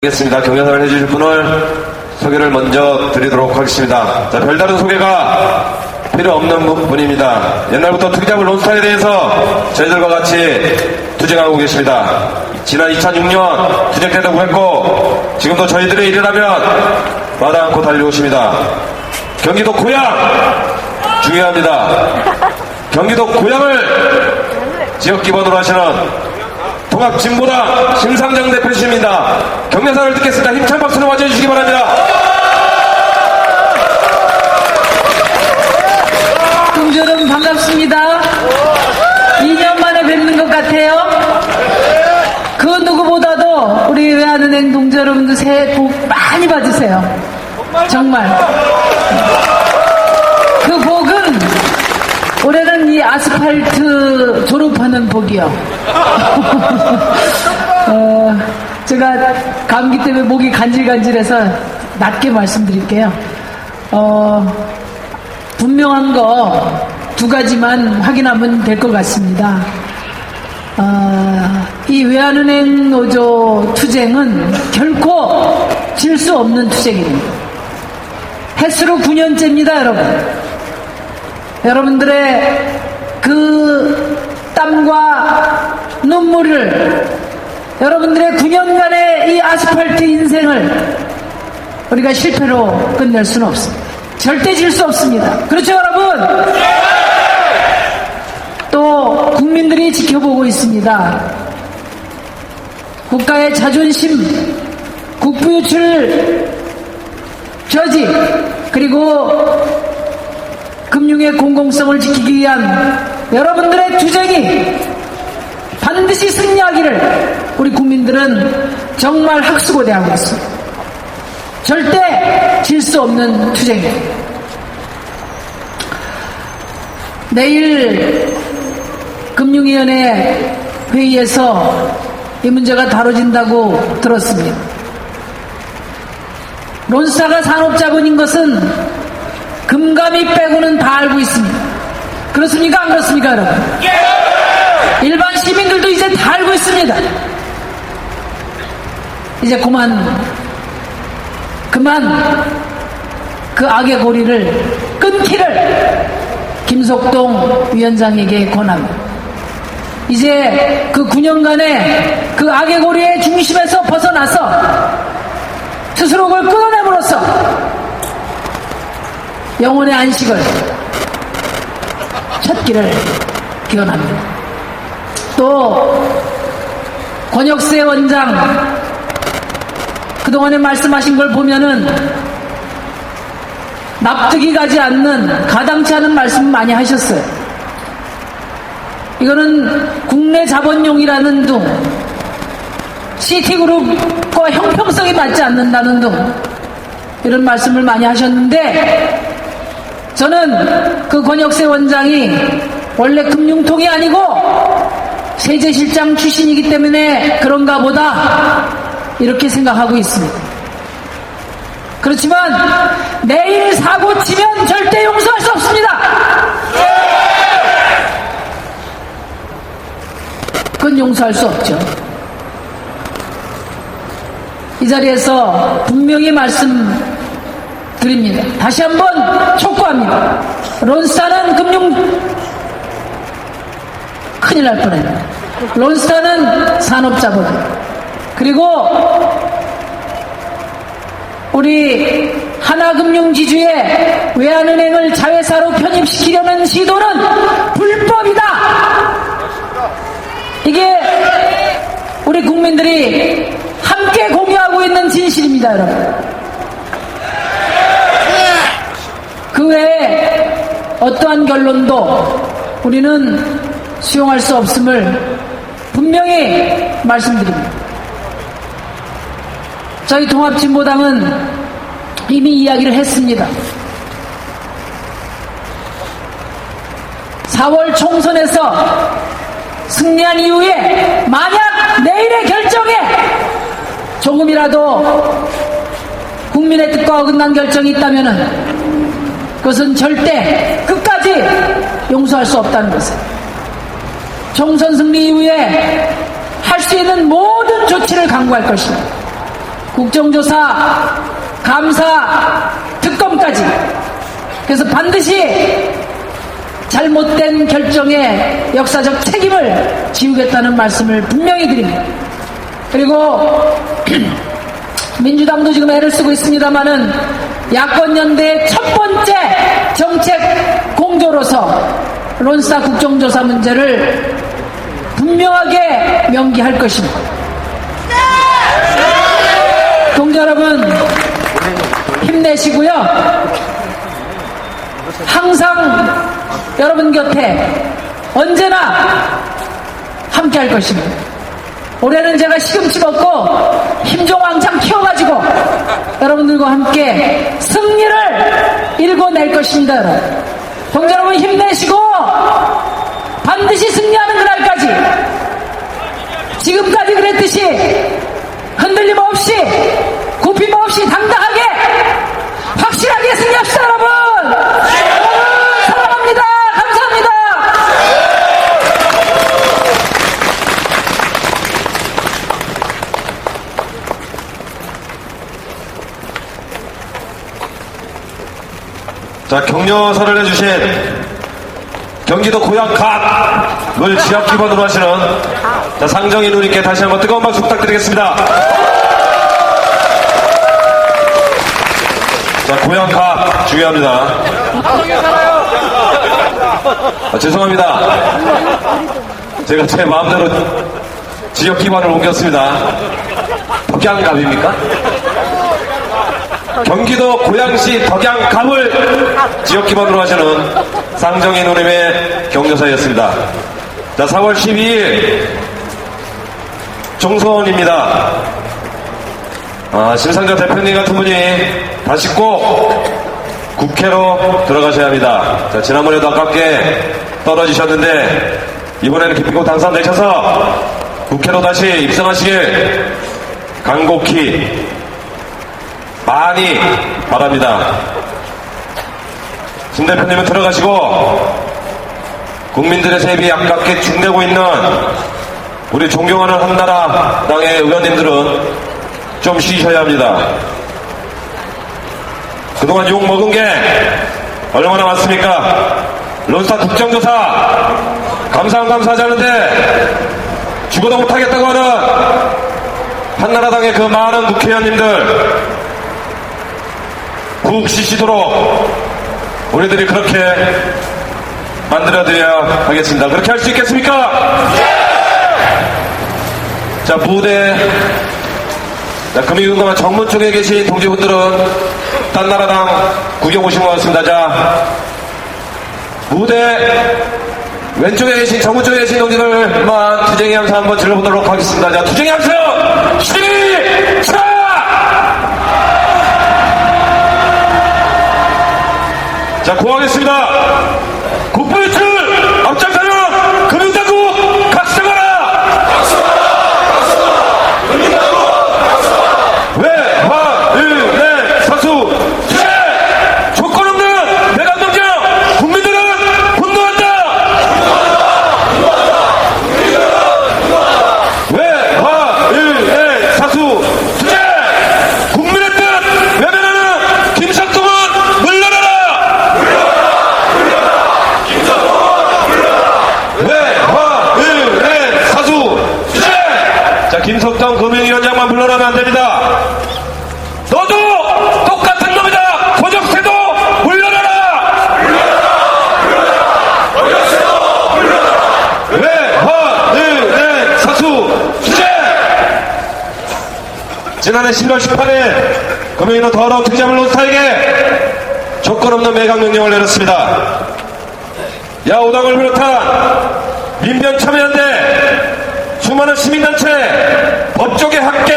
알겠습니다. 경연을 해주실 분을 소개를 먼저 드리도록 하겠습니다. 자, 별다른 소개가 필요 없는 분입니다. 옛날부터 특이잡을 론스타에 대해서 저희들과 같이 투쟁하고 계십니다. 지난 2006년 투쟁 때도 그랬고 지금도 저희들의 일을 하면 마다 않고 달려오십니다. 경기도 고향 중요합니다. 경기도 고향을 지역 기반으로 하시는 통합진보당 심상정 대표님입니다. 경례사를 듣겠습니다. 힘찬 박수로 맞이해주시기 바랍니다. 동지 여러분 반갑습니다. 2년 만에 뵙는 것 같아요. 그 누구보다도 우리 외환은행 동지 여러분들 새해 복 많이 받으세요. 정말 그 복은 올해는 이 아스팔트 졸업하는 복이요. 제가 감기 때문에 목이 간질간질해서 낮게 말씀드릴게요. 분명한 거 두 가지만 확인하면 될 것 같습니다. 이 외환은행 노조 투쟁은 결코 질 수 없는 투쟁입니다. 횟수로 9년째입니다, 여러분. 여러분들의 그 땀과 눈물을, 여러분들의 9년간의 이 아스팔트 인생을 우리가 실패로 끝낼 수는 없습니다. 절대 질 수 없습니다. 그렇죠, 여러분? 또 국민들이 지켜보고 있습니다. 국가의 자존심, 국부유출 저지, 그리고 금융의 공공성을 지키기 위한 여러분들의 투쟁이 반드시 승리하기를 우리 국민들은 정말 학수고대하고 있습니다. 절대 질 수 없는 투쟁입니다. 내일 금융위원회 회의에서 이 문제가 다뤄진다고 들었습니다. 론스타가 산업자본인 것은 금감이 빼고는 다 알고 있습니다. 그렇습니까? 안 그렇습니까, 여러분? 일반 시민들도 이제 다 알고 있습니다. 이제 그만 그 악의 고리를 끊기를 김석동 위원장에게 권합니다. 이제 그 9년간의 그 악의 고리의 중심에서 벗어나서 스스로 그걸 끊어내므로써 영혼의 안식을 찾기를 기원합니다. 또 권혁세 원장 그동안에 말씀하신 걸 보면은 납득이 가지 않는, 가당치 않은 말씀 많이 하셨어요. 이거는 국내 자본용이라는 둥, CT그룹과 형평성이 맞지 않는다는 둥, 이런 말씀을 많이 하셨는데, 저는 그 권혁세 원장이 원래 금융통이 아니고 세제실장 출신이기 때문에 그런가 보다 이렇게 생각하고 있습니다. 그렇지만 내일 사고 치면 절대 용서할 수 없습니다. 그건 용서할 수 없죠. 이 자리에서 분명히 말씀드립니다. 다시 한번 촉구합니다. 론스타는 큰일 날 뻔했네. 론스타는 산업자본, 그리고 우리 하나금융지주의 외환은행을 자회사로 편입시키려는 시도는 불법이다. 이게 우리 국민들이 함께 공유하고 있는 진실입니다, 여러분. 그 외에 어떠한 결론도 우리는 수용할 수 없음을 분명히 말씀드립니다. 저희 통합진보당은 이미 이야기를 했습니다. 4월 총선에서 승리한 이후에 만약 내일의 결정에 조금이라도 국민의 뜻과 어긋난 결정이 있다면 그것은 절대 끝까지 용서할 수 없다는 것을, 총선 승리 이후에 할 수 있는 모든 조치를 강구할 것입니다. 국정조사, 감사, 특검까지. 그래서 반드시 잘못된 결정에 역사적 책임을 지우겠다는 말씀을 분명히 드립니다. 그리고 민주당도 지금 애를 쓰고 있습니다마는 야권연대의 첫 번째 정책 공조로서 론스타 국정조사 문제를 분명하게 명기할 것입니다. 동지 여러분, 힘내시고요. 항상 여러분 곁에 언제나 함께 할 것입니다. 올해는 제가 시금치 먹고 힘 좀 왕창 키워가지고 여러분들과 함께 승리를 일궈낼 것입니다. 여러분. 동지 여러분 힘내시고 반드시 승리하는 그날까지 지금까지 그랬듯이 흔들림 없이 굽힘 없이 당당하게 확실하게 승리합시다. 여러분. 사랑합니다. 감사합니다. 자, 격려사를 해주신 경기도 고양 갑을 지역 기반으로 하시는 자, 상정인 누님께 다시 한번 뜨거운 박수 부탁드리겠습니다. 자, 고양 갑 중요합니다. 죄송합니다. 제가 제 마음대로 지역 기반을 옮겼습니다. 덕양갑입니까? 경기도 고양시 덕양갑을 지역 기반으로 하시는 상정인 누님의 격려사였습니다. 자, 4월 12일 총선입니다. 심상정 대표님 같은 분이 다시 꼭 국회로 들어가셔야 합니다. 자, 지난번에도 아깝게 떨어지셨는데 이번에는 기필코 당선되셔서 국회로 다시 입성하시길 간곡히 많이 바랍니다. 신 대표님은 들어가시고 국민들의 세비 아깝게 중대고 있는 우리 존경하는 한나라당의 의원님들은 좀 쉬셔야 합니다. 그동안 욕 먹은 게 얼마나 많습니까? 론스타 국정조사 감사하지 않은데 죽어도 못하겠다고 하는 한나라당의 그 많은 국회의원님들 푹 쉬시도록 우리들이 그렇게 만들어드려야 하겠습니다. 그렇게 할 수 있겠습니까? 자, 부대 금융금융 정문 쪽에 계신 동지분들은 딴 나라당 구경 오신 것 같습니다. 자, 무대 왼쪽에 계신 정문 쪽에 계신 동지들만 투쟁의 함성 한번 질러보도록 하겠습니다. 자, 투쟁의 함성 시작! 자, 고하겠습니다. 국부유출 앞장서는 금융당국 각성하라! 외화은행 사수 투쟁! 조건 없는 내각정정 국민들은 분노한다! 외화은행 사수 투쟁! 국민의 뜻 외면하는 김석동은 물러나라! 외화은행 사수 투쟁! 자, 김석동 금융위원장만 물러나면 안 됩니다. 너도 똑같은 놈이다. 조정세도 물러나라. 외화은행 사수 투쟁! 지난해 10월 18일 금융위는 더러운 특잡을 론스타에게 조건 없는 매각 명령을 내렸습니다. 야오당을 비롯한 민변 참여연대 수많은 시민단체 법조계 학계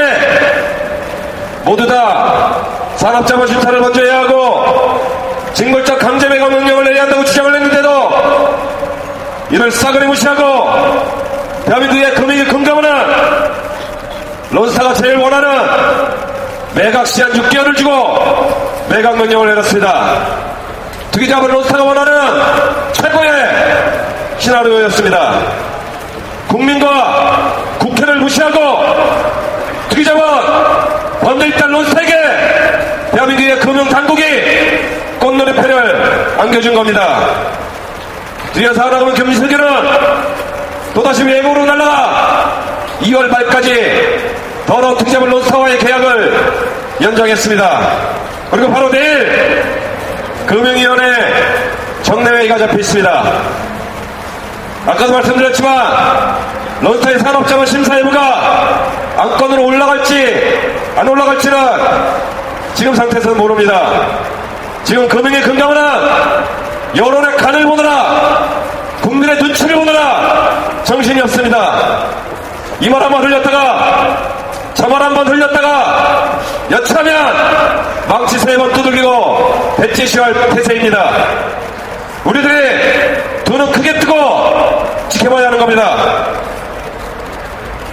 모두 다 산업자본 심사를 먼저 해야 하고 징벌적 강제 매각 명령을 내려야 한다고 주장을 했는데도 이를 싸그리 무시하고 대한민국의 금융위 금감원은 론스타가 제일 원하는 매각 시한 6개월을 주고 매각 명령을 내렸습니다. 투기자본 론스타가 원하는 최고의 시나리오였습니다. 국민과 국회를 무시하고 투기자본 범죄 일단 론스타에게 대한민국의 금융당국이 꽃놀이패를 안겨준 겁니다. 뒤에서 하라고는 김석현은 또다시 외국으로 날아가 2월 말까지 더러운 특잡을 론스타와의 계약을 연장했습니다. 그리고 바로 내일 금융위원회 정례회의가 잡혀 있습니다. 아까도 말씀드렸지만 론스타의 산업자본 심사여부가 안건으로 올라갈지 안 올라갈지는 지금 상태에서는 모릅니다. 지금 금융의 금감원은 여론의 간을 보느라 국민의 눈치를 보느라 정신이 없습니다. 이 말 한번 흘렸다가 저 말 한번 흘렸다가 여차하면 망치 3번 두들기고 배치시할 태세입니다. 우리들이 두 눈 크게 뜨고 지켜봐야 하는 겁니다.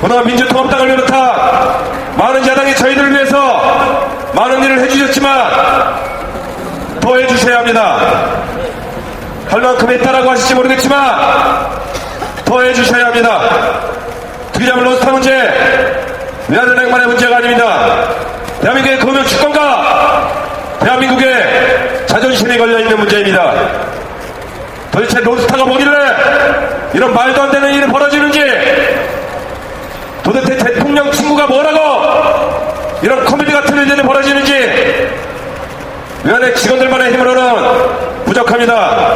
그동안 민주통합당을 비롯한 많은 야당이 저희들을 위해서 많은 일을 해주셨지만 더 해주셔야 합니다. 할 만큼 했다라고 하실지 모르겠지만 더 해주셔야 합니다. 특이자본 론스타 문제 외환은행만의 문제가 아닙니다. 대한민국의 금융 주권과 대한민국의 자존심이 걸려있는 문제입니다. 도대체 론스타가 뭐길래 이런 말도 안 되는 일이 벌어지는지, 도대체 대통령 친구가 뭐라고 이런 코미디 같은 일들이 벌어지는지 외환의 직원들만의 힘으로는 부족합니다.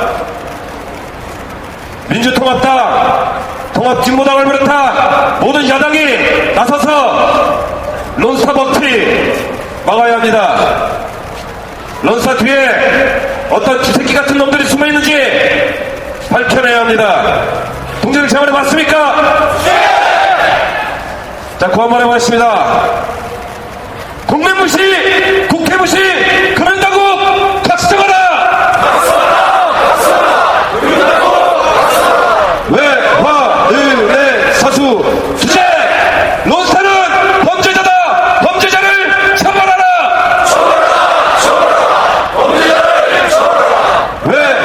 민주통합당, 통합진보당을 비롯한 모든 야당이 나서서 론스타 범죄 막아야 합니다. 론스타 뒤에 어떤 쥐새끼 같은 놈들이 숨어있는지 밝혀내야 합니다. 동지들 제 말이 맞습니까? 자, 그 한 번 해보겠습니다. 국민 무시, 국회 무시, 금융당국 각성하라! 외환은행 사수 주제! 론스타는 범죄자다! 범죄자를 처벌하라!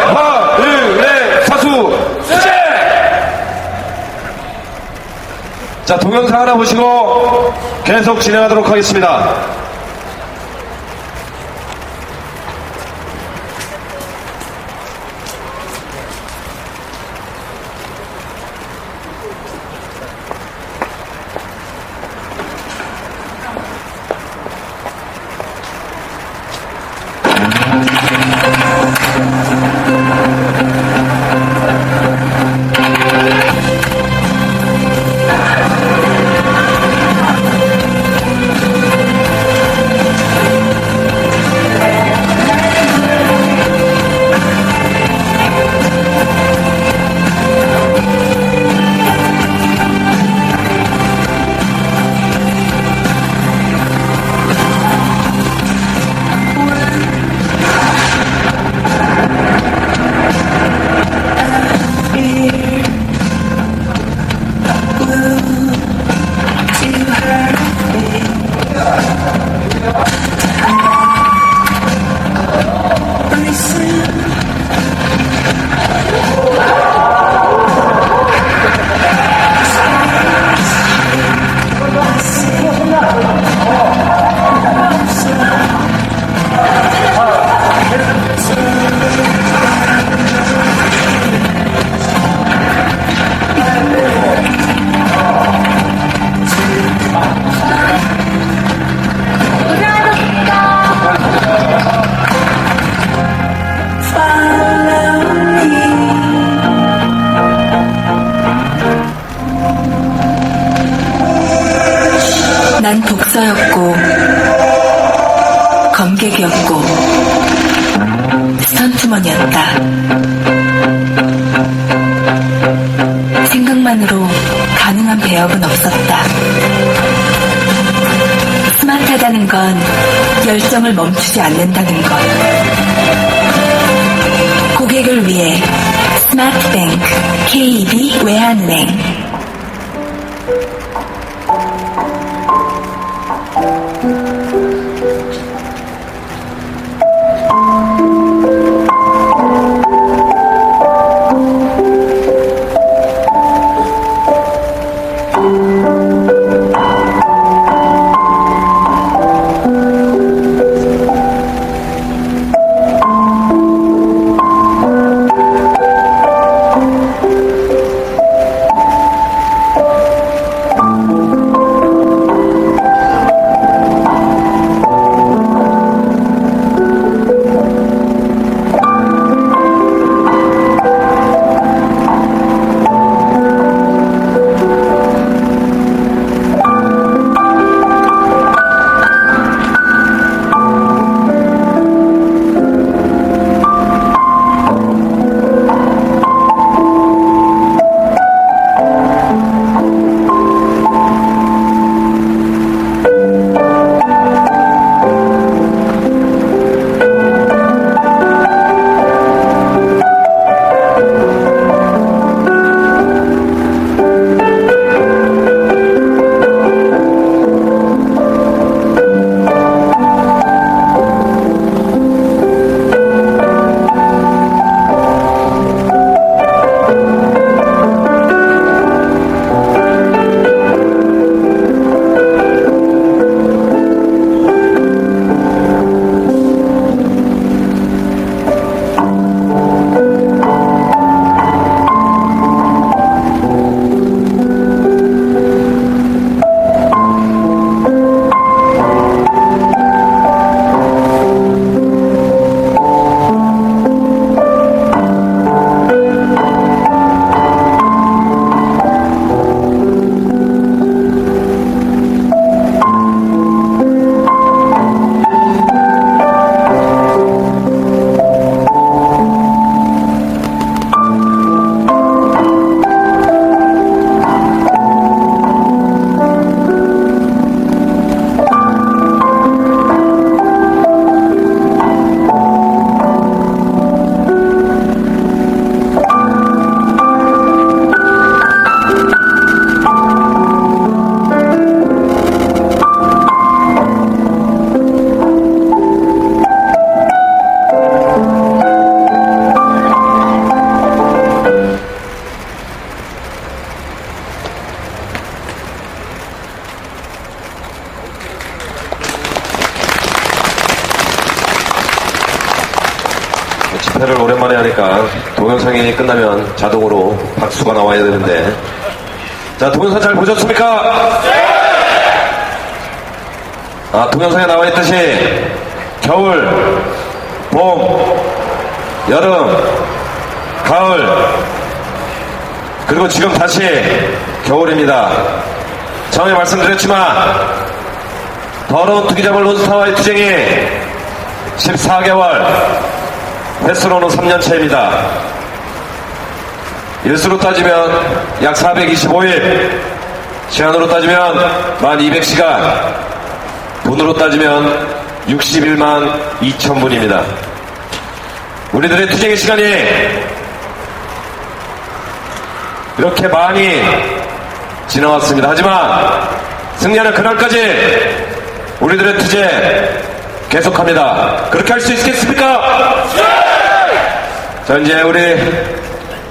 외환은행 사수 주제! 자, 동영상 하나 보시고 계속 진행하도록 하겠습니다. 난 독서였고 검객이었고 스턴트먼이었다. 생각만으로 가능한 배역은 없었다. 스마트하다는 건 열정을 멈추지 않는다는 것. 고객을 위해 스마트뱅크 KEB 외환은행. 집회를 오랜만에 하니까 동영상이 끝나면 자동으로 박수가 나와야 되는데, 자, 동영상 잘 보셨습니까? 동영상에 나와 있듯이 겨울, 봄, 여름, 가을, 그리고 지금 다시 겨울입니다. 처음에 말씀드렸지만 더러운 투기자본 론스타와의 투쟁이 14개월, 횟수로는 3년차입니다. 일수로 따지면 약 425일, 시간으로 따지면 1200시간, 돈으로 따지면 61만 2천분입니다. 우리들의 투쟁의 시간이 이렇게 많이 지나왔습니다. 하지만 승리하는 그날까지 우리들의 투쟁 계속합니다. 그렇게 할 수 있겠습니까? 자, 이제 우리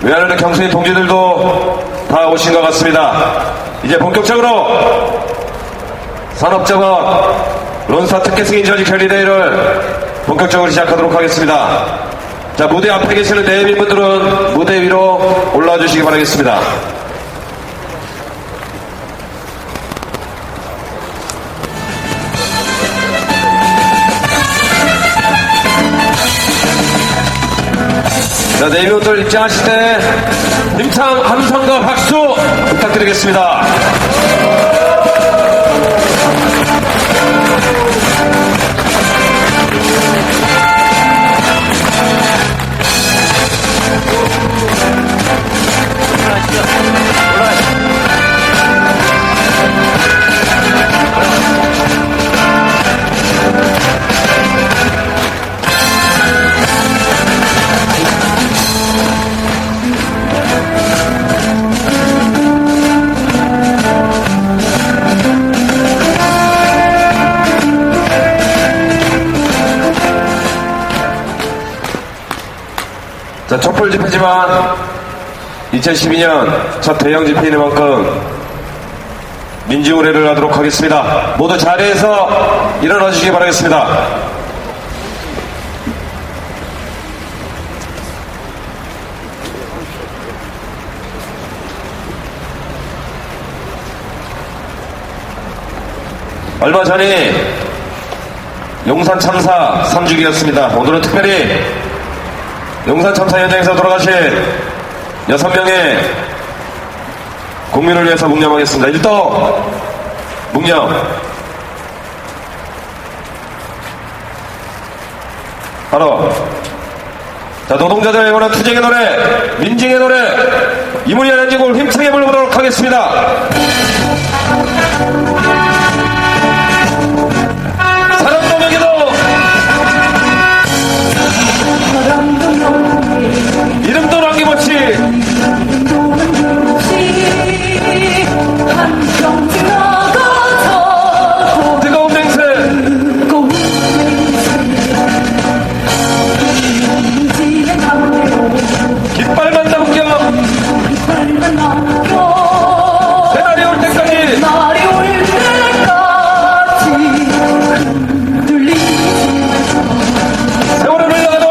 외환은행 경선인 동지들도 다 오신 것 같습니다. 이제 본격적으로 산업자원 론스타 특혜 승인 저지 결의대회를 본격적으로 시작하도록 하겠습니다. 자, 무대 앞에 계시는 내빈분들은 무대 위로 올라와 주시기 바라겠습니다. 자, 내빈분들 입장하실 때 힘찬 함성과 박수 부탁드리겠습니다. 자, 촛불 집회지만 2012년 첫 대형 집회인 만큼 민주의례를 하도록 하겠습니다. 모두 자리에서 일어나 주시기 바라겠습니다. 얼마 전에 용산 참사 3주기였습니다. 오늘은 특별히 용산 참사 현장에서 돌아가신 6명의 국민을 위해서 묵념하겠습니다. 일도 묵념. 바로 자, 노동자들의 영원한 투쟁의 노래, 민중의 노래, 이문희의 안진곡을 힘차게 불러보도록 하겠습니다. 사랑도 명예도 이름도 남김없이 뜨거운 맹세 깃발만 남겨 새날이 올 때까지 세월을 흘러가도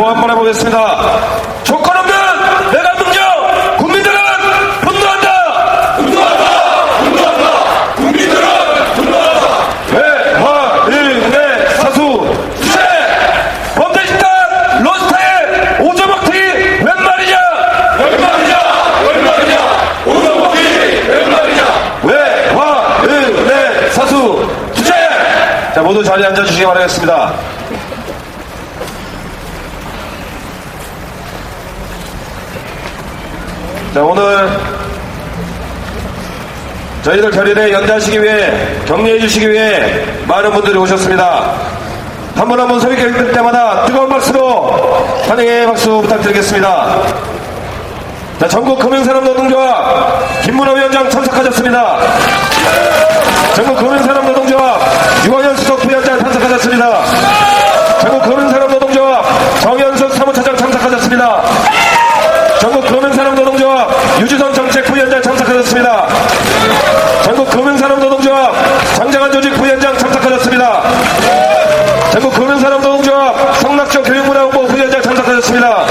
한번 해보겠습니다. 조건 없는 내가 능력, 국민들은 분노한다. 분노한다. 분노한다. 국민들은 분노한다. 외화일내 사수 주제 범죄 집단 론스타의 오저먹튀 웬 말이냐? 웬 말이냐? 웬 말이냐? 오저먹튀 웬 말이냐? 외화일내 사수 주제. 자, 모두 자리에 앉아주시기 바라겠습니다. 자, 오늘 저희들 결의를 연대하시기 위해, 격려해 주시기 위해 많은 분들이 오셨습니다. 한 분 한 분 소개해 줄 때마다 뜨거운 박수로 환영의 박수 부탁드리겠습니다. 자, 전국 금융산업노동조합 김문호 위원장 참석하셨습니다. 전국 금융산업노동조합 유광현 수석 부위원장 참석하셨습니다. 전국 금융산업노동조합 정현석 사무처장 참석하셨습니다. 전국 금융산업노동조합 유주성 정책부위원장 참석하셨습니다. 전국 금융산업노동조합 장장한 조직 부위원장 참석하셨습니다. 전국 금융산업노동조합 성낙조 교육문화홍보 부위원장 참석하셨습니다.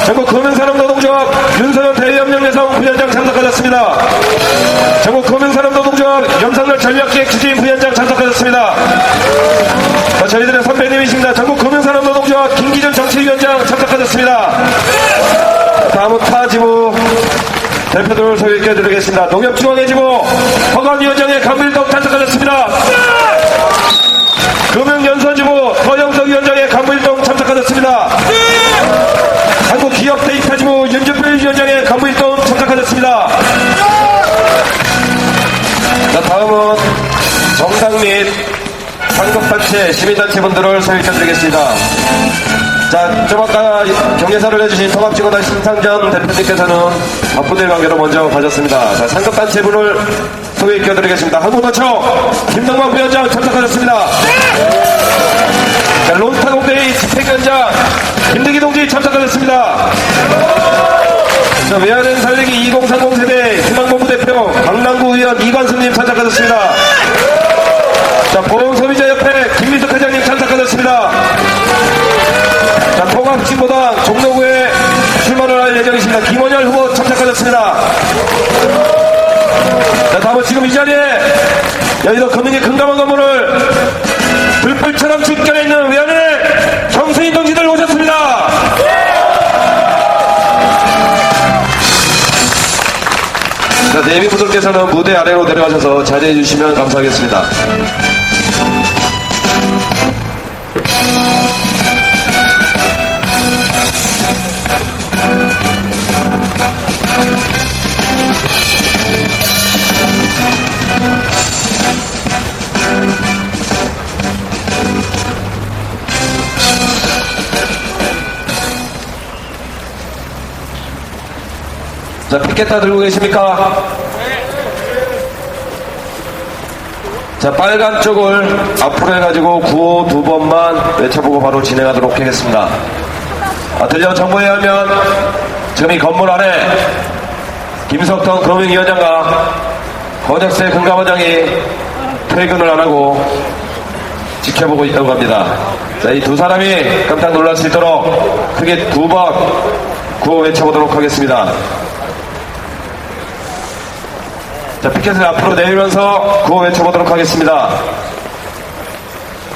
전국 금융산업노동조합 윤서현 대의협력예성 부위원장 참석하셨습니다. 전국 금융산업노동조합 염상열 전략기획 추진 부위원장 참석하셨습니다. 자, 저희들의 선배님이십니다. 전국 금융산업노동조합 김기준 정치위원장 참석하셨습니다. 다음은 타지부 대표들을 소개해드리겠습니다. 농협중앙회지부 허관위원장의 강bil동 참석하셨습니다. 금융연수원지부 서영석 위원장의 강bil동 참석하셨습니다. 한국기업데이터지부 윤준필 위원장의 강bil동 참석하셨습니다. 자, 다음은 정당 및 상급단체, 시민단체분들을 소개해드리겠습니다. 자, 좀 아까 경례사를 해주신 통합지구단 신상전 대표님께서는 바쁜 일 관계로 먼저 가셨습니다. 자, 상급단체분을 소개해드리겠습니다. 한국노총 김동만 부위원장 참석하셨습니다. 자, 론스타공데이 집행위원장 김대기 동지 참석하셨습니다. 자, 외환은 살리기 2030 세대 희망본부 대표 강남구 의원 이관수님 참석하셨습니다. 자, 보험소비자협회 김민석 회장님 참석하셨습니다. 자, 통합진보당 종로구에 출마를 할 예정이십니다. 김원열 후보 참석하셨습니다. 자, 다음은 지금 이 자리에 여의도 금융의 금감원 건물을 불불처럼 지켜내 있는 외환의 정수인 동지들 오셨습니다. 자, 내비분들께서는 무대 아래로 내려가셔서 자리해 주시면 감사하겠습니다. 자, 피켓 다 들고 계십니까? 자, 빨간 쪽을 앞으로 해가지고 구호 2번만 외쳐보고 바로 진행하도록 하겠습니다. 들려 정보에 하면 지금 이 건물 안에 김석턴 금융위원장과 권혁세 금감원장이 퇴근을 안 하고 지켜보고 있다고 합니다. 자, 이 두 사람이 깜짝 놀랄 수 있도록 크게 2번 구호 외쳐보도록 하겠습니다. 자, 피켓을 앞으로 내밀면서 구호 외쳐보도록 하겠습니다.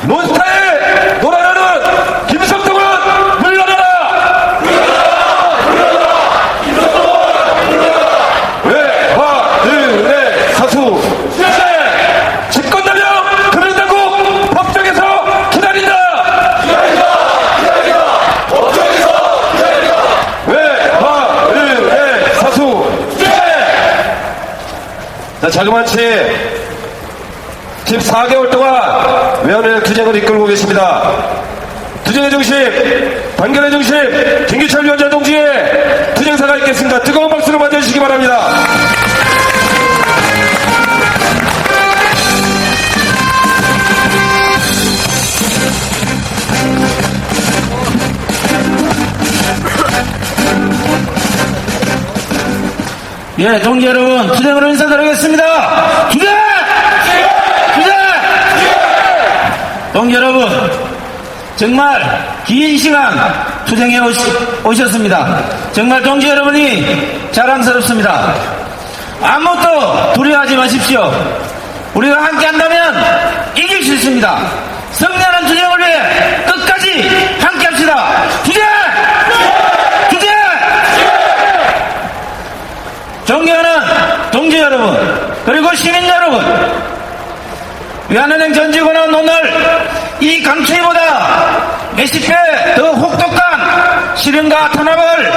논스타의 노래하는 김석동은 물러나라! 외화들의 사수 집권자명 금융당국 법정에서 기다린다! 외화들의 사수 자, 자그마치 14개월 동안 외환의 투쟁을 이끌고 계십니다. 투쟁의 중심, 단결의 중심, 김기철 위원장 동지의 투쟁사가 있겠습니다. 뜨거운 박수로 맞아주시기 바랍니다. 예, 동지 여러분, 투쟁으로 인사드리겠습니다. 투쟁! 투쟁! 동지 여러분, 정말 긴 시간 투쟁해 오셨습니다. 정말 동지 여러분이 자랑스럽습니다. 아무것도 두려워하지 마십시오. 우리가 함께 한다면 이길 수 있습니다. 성렬한 투쟁을 위해 끝까지 함께 합시다. 투쟁! 투쟁! 존경하는 동지 여러분, 그리고 시민 여러분, 외환은행 전직원은 오늘 이 강추위보다 몇십 배 더 혹독한 시련과 탄압을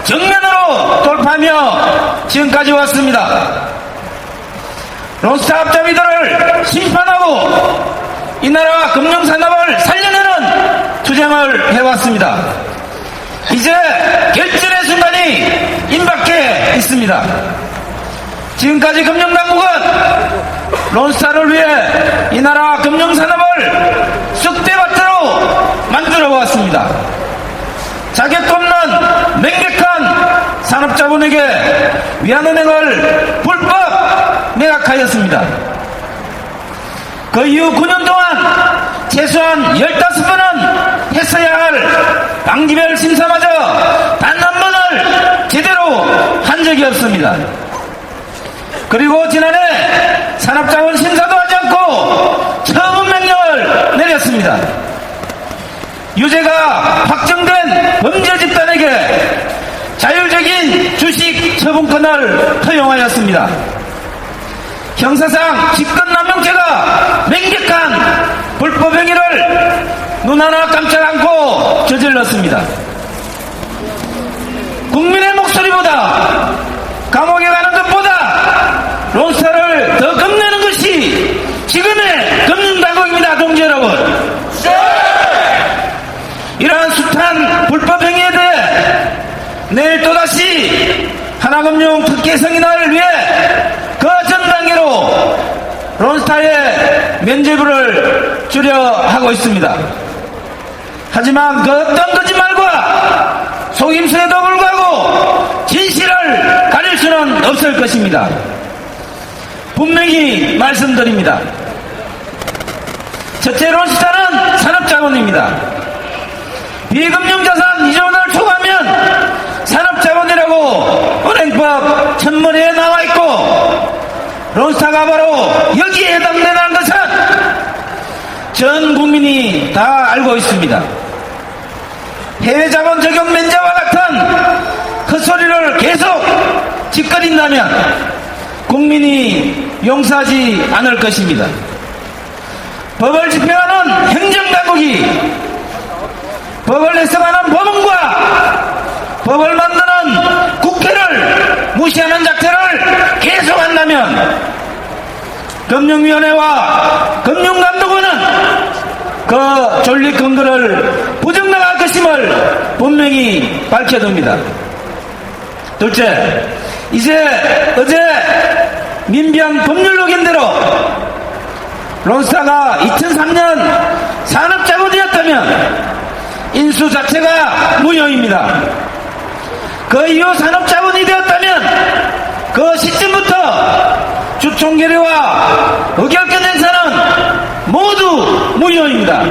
정면으로 돌파하며 지금까지 왔습니다. 론스타 합자비들을 심판하고 이 나라 금융산업을 살려내는 투쟁을 해왔습니다. 이제 결전의 순간이 임박해 있습니다. 지금까지 금융당국은 론스타를 위해 이 나라 금융산업을 쑥대밭으로 만들어왔습니다. 자격도 없는 맹백한 산업자본에게 위안은행을 불법 매각하였습니다. 그 이후 9년 동안 최소한 15번은 했어야 할 방기별 심사마저 단 한 번을 제대로 한 적이 없습니다. 그리고 지난해 산업자원 심사도 하지 않고 처분 명령을 내렸습니다. 유죄가 확정된 범죄 집단에게 자율적인 주식 처분권을 허용하였습니다. 형사상 직권남용죄가 맹격한 불법 행위를 눈 하나 깜짝 않고 저질렀습니다. 국민의 목소리보다 감옥에 가는 것보다 론스타를 더 겁내는 것이 지금의 금융당국입니다. 동지 여러분, 이러한 숱한 불법 행위에 대해 내일 또다시 하나금융 특혜 승인을 위해 그 전 단계로 론스타의 면죄부를 주려 하고 있습니다. 하지만 그 어떤 거짓말과 속임수에도 불구하고 진실을 가릴 수는 없을 것입니다. 분명히 말씀드립니다. 첫째, 론스타는 산업자본입니다. 비금융자산 이전을 초과하면 산업자본이라고 은행법 천문에 나와있고, 론스타가 바로 여기에 해당된다는 것은 전 국민이 다 알고 있습니다. 해외자본 적용 면제와 같은 헛소리를 계속 짓거린다면 국민이 용서하지 않을 것입니다. 법을 집행하는 행정당국이 법을 해석하는 법원과 법을 만드는 국회를 무시하는 작태를 계속한다면 금융위원회와 금융감독원은 그 존립 근거를 부정당할 것임을 분명히 밝혀둡니다. 둘째, 이제 어제 민변 법률록인대로 론스타가 2003년 산업자본이었다면 인수 자체가 무효입니다. 그 이후 산업자본이 되었다면 그 시점부터 주총결의와 의결권 행사는 모두 무효입니다.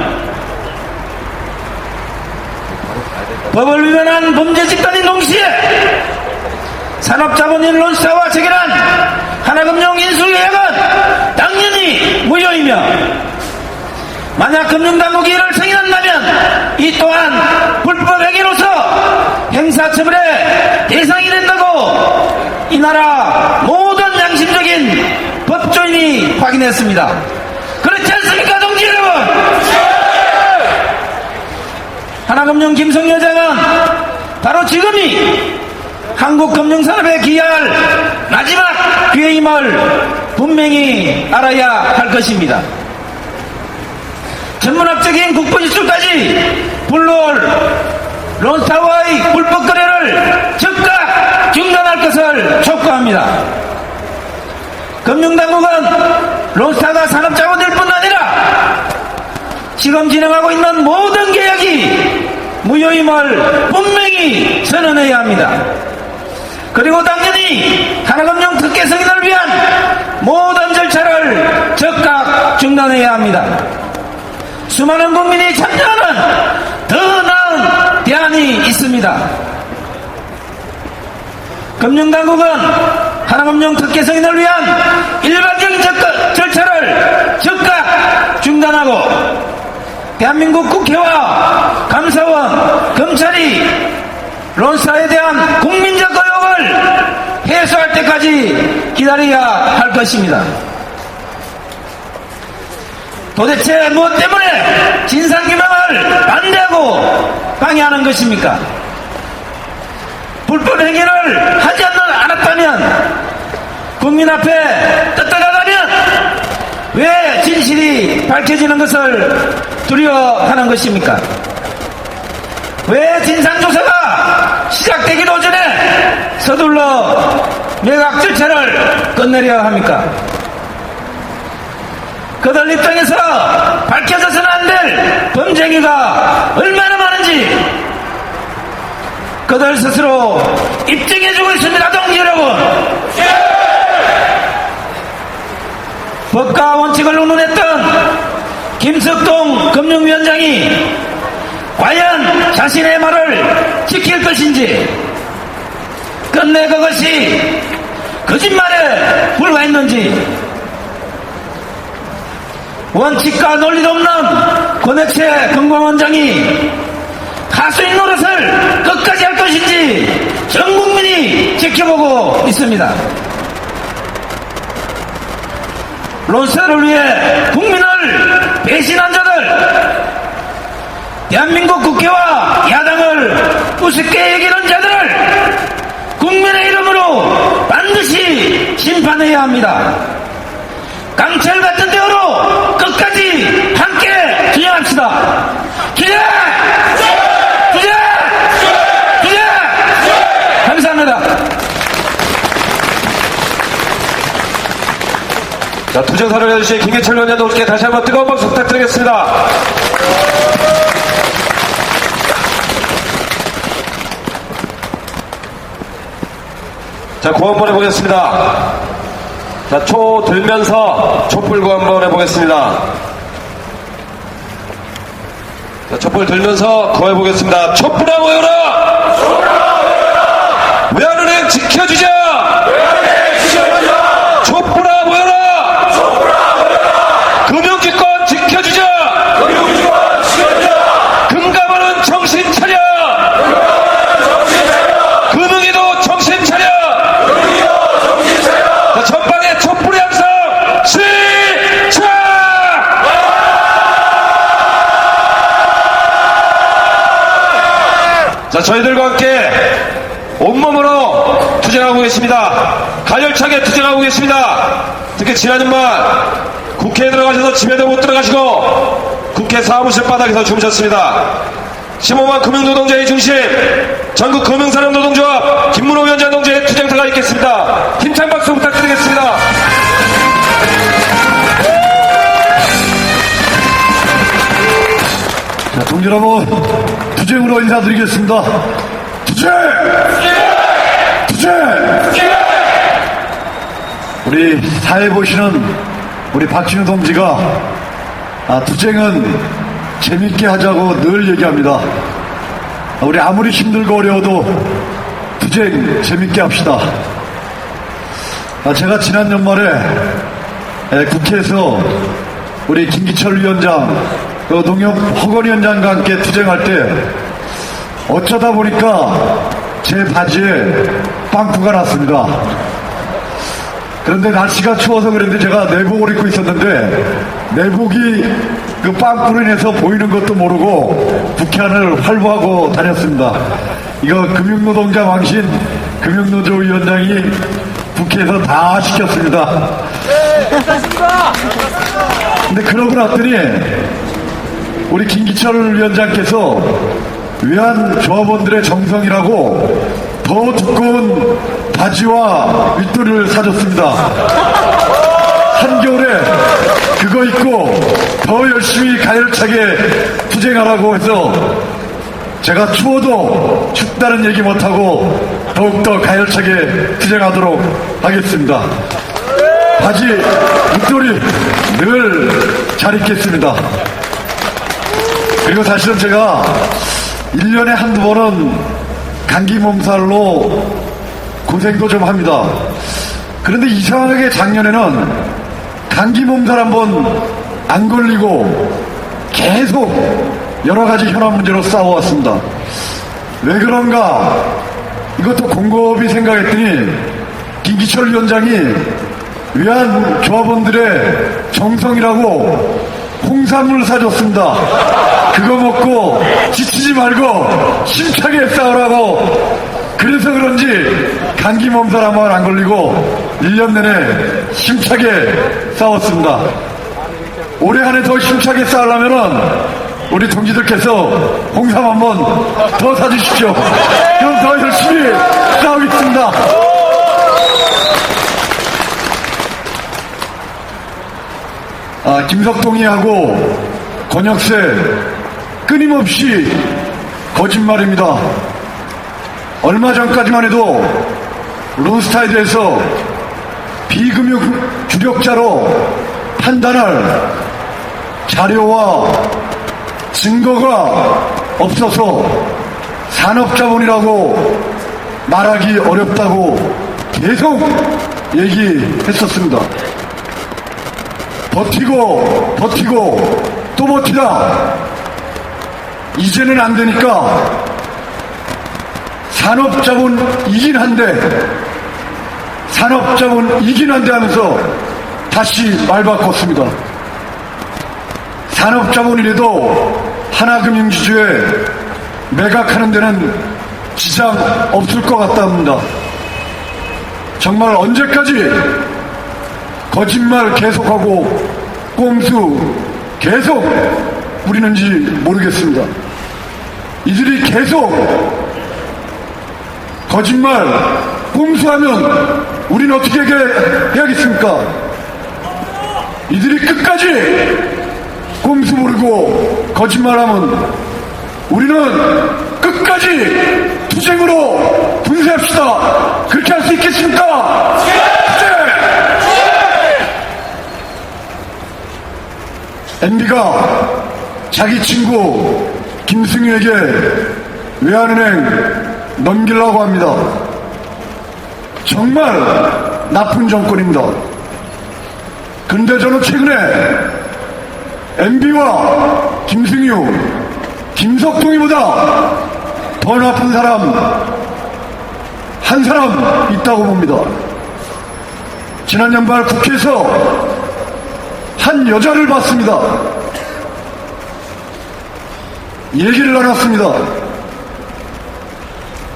법을 위반한 범죄 집단인 동시에 산업자본인 론스타와 체결한 하나금융 인수계약은 당연히 무효이며, 만약 금융당국이 이를 승인한다면 이 또한 불법 행위로서 형사처벌의 대상이 된다고 이 나라 모든 양심적인 법조인이 확인했습니다. 그렇지 않습니까, 동지 여러분? 하나금융 김성희 회장은 바로 지금이 한국 금융산업에 기여할 마지막 기회임을 분명히 알아야 할 것입니다. 전문학적인 국부 지출까지 불러올 론스타와의 불법 거래를 즉각 중단할 것을 촉구합니다. 금융당국은 론스타가 산업자본일 뿐 아니라 지금 진행하고 있는 모든 계약이 무효임을 분명히 선언해야 합니다. 그리고 당연히 하나금융 특혜 승인을 위한 모든 절차를 즉각 중단해야 합니다. 수많은 국민이 참여하는 더 나은 대안이 있습니다. 금융당국은 하나금융 특혜 승인을 위한 일반적인 절차를 즉각 중단하고, 대한민국 국회와 감사원, 검찰이 론스타에 대한 국민적 의혹을 해소할 때까지 기다려야 할 것입니다. 도대체 무엇 때문에 진상규명을 반대하고 방해하는 것입니까? 불법 행위를 하지 않았다면, 국민 앞에 떳떳하다면 왜 진실이 밝혀지는 것을 두려워하는 것입니까? 왜 진상조사가 시작되기도 전에 서둘러 매각 절차를 끝내려야 합니까? 그들 입장에서 밝혀져서는 안 될 범죄기가 얼마나 많은지 그들 스스로 입증해주고 있습니다. 동지 여러분, 법과 원칙을 운운했던 김석동 금융위원장이 과연 자신의 말을 지킬 것인지, 끝내 그것이 거짓말에 불과했는지, 원칙과 논리도 없는 권해체 금감원장이 하수인 노릇을 끝까지 할 것인지 전 국민이 지켜보고 있습니다. 론스를 위해 국민을 배신한 자들, 대한민국 국회와 야당을 우습게 여기는 자들을 국민의 이름으로 반드시 심판해야 합니다. 강철 같은 대우로 끝까지 함께 투쟁합시다. 투쟁! 투쟁! 투쟁! 감사합니다. 자, 투쟁사를 해주신 김기철 위원장님께 다시 한번 뜨거운 박수 부탁드리겠습니다. 자, 구호 한번 해보겠습니다. 자, 초 들면서 촛불구 한번 해보겠습니다. 자, 촛불 들면서 구호해보겠습니다. 촛불아 모여라! 외환은행 지켜주자! 촛불아 모여라! 금융기권 지켜주자! 금감원은 정신 차려! 금융위도 정신 차려! 자, 전방에 촛불의 함성 시작! 자, 저희들과 함께 온몸으로 투쟁하고 계십니다. 가열차게 투쟁하고 계십니다. 특히 지난주만 국회에 들어가셔서 집에도 못 들어가시고 국회 사무실 바닥에서 주무셨습니다. 15만 금융노동자의 중심 전국 금융사령노동조합 김문호 위원장 동지의 투쟁사가 있겠습니다. 힘찬 박수 부탁드리겠습니다. 자, 동지 여러분, 투쟁으로 인사드리겠습니다. 투쟁! 투쟁! 우리 사회 보시는 우리 박진우 동지가 투쟁은 재밌게 하자고 늘 얘기합니다. 우리 아무리 힘들고 어려워도 투쟁 재밌게 합시다. 제가 지난 연말에 국회에서 우리 김기철 위원장, 농협 허건 위원장과 함께 투쟁할 때 어쩌다 보니까 제 바지에 빵꾸가 났습니다. 그런데 날씨가 추워서 그랬는데 제가 내복을 입고 있었는데 내복이 그 빵꾸로 인해서 보이는 것도 모르고 국회 안을 활보하고 다녔습니다. 이거 금융노동자 망신 금융노조 위원장이 국회에서 다 시켰습니다. 근데 그러고 났더니 우리 김기철 위원장께서 외환 조합원들의 정성이라고 더 두꺼운 바지와 윗도리를 사줬습니다. 한겨울에 그거 입고 더 열심히 가열차게 투쟁하라고 해서 제가 추워도 춥다는 얘기 못하고 더욱더 가열차게 투쟁하도록 하겠습니다. 바지 윗도리 늘 잘 입겠습니다. 그리고 사실은 제가 1년에 한두 번은 감기 몸살로 고생도 좀 합니다. 그런데 이상하게 작년에는 감기 몸살 한번 안 걸리고 계속 여러 가지 현안 문제로 싸워왔습니다. 왜 그런가? 이것도 곰곰이 생각했더니 김기철 위원장이 외환 조합원들의 정성이라고 홍삼을 사줬습니다. 그거 먹고 지치지 말고 힘차게 싸우라고. 그래서 그런지 감기 몸살 한 번 안 걸리고 1년 내내 힘차게 싸웠습니다. 올해 한 해 더 힘차게 싸우려면은 우리 동지들께서 홍삼 한번 더 사주십시오. 그럼 더 열심히 싸우겠습니다. 김석동이하고 권역세 끊임없이 거짓말입니다. 얼마 전까지만 해도 론스타에 대해서 비금융 주력자로 판단할 자료와 증거가 없어서 산업자본이라고 말하기 어렵다고 계속 얘기했었습니다. 버티고 또 버티다 이제는 안 되니까 산업자본이긴 한데 하면서 다시 말 바꿨습니다. 산업자본이라도 하나금융지주에 매각하는 데는 지장 없을 것 같답니다. 정말 언제까지 거짓말 계속하고 꼼수 계속 부리는지 모르겠습니다. 이들이 계속 거짓말 꼼수하면 우리는 어떻게 해야겠습니까? 이들이 끝까지 꼼수 부리고 거짓말하면 우리는 끝까지 투쟁으로 분쇄합시다. 그렇게 할 수 있겠습니까? MB가 자기 친구 김승유에게 외환은행 넘기려고 합니다. 정말 나쁜 정권입니다. 근데 저는 최근에 MB와 김승유, 김석동이보다 더 나쁜 사람 한 사람 있다고 봅니다. 지난 연말 국회에서 한 여자를 봤습니다. 얘기를 나눴습니다.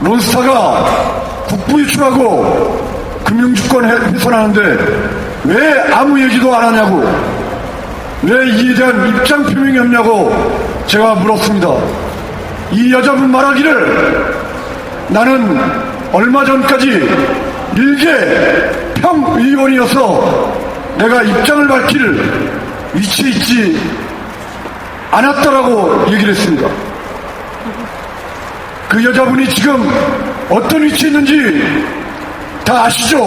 론스타가 국부 유출하고 금융주권 훼손하는데 왜 아무 얘기도 안 하냐고, 왜 이에 대한 입장 표명이 없냐고 제가 물었습니다. 이 여자분 말하기를 나는 얼마 전까지 일개 평의원이어서 내가 입장을 밝힐 위치에 있지 않았다라고 얘기를 했습니다. 그 여자분이 지금 어떤 위치에 있는지 다 아시죠?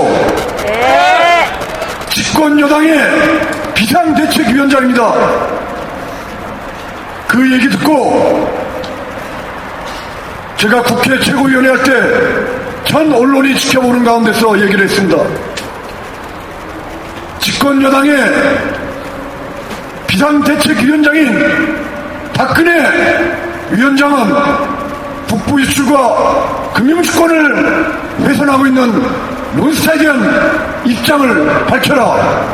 네. 집권여당의 비상대책위원장입니다. 그 얘기 듣고 제가 국회 최고위원회 할 때 전 언론이 지켜보는 가운데서 얘기를 했습니다. 집권여당의 비상대책위원장인 박근혜 위원장은 북부 유출과 금융주권을 훼손하고 있는 론스타에 대한 입장을 밝혀라.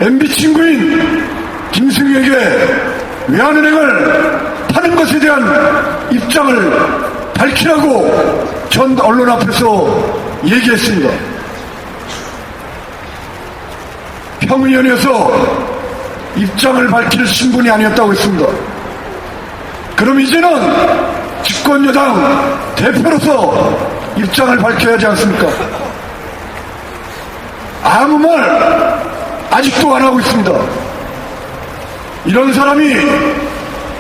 MB 친구인 김승유에게 외환은행을 파는 것에 대한 입장을 밝히라고 전 언론 앞에서 얘기했습니다. 평의원에서 입장을 밝힐 신분이 아니었다고 했습니다. 그럼 이제는 집권여당 대표로서 입장을 밝혀야 하지 않습니까? 아무 말 아직도 안 하고 있습니다. 이런 사람이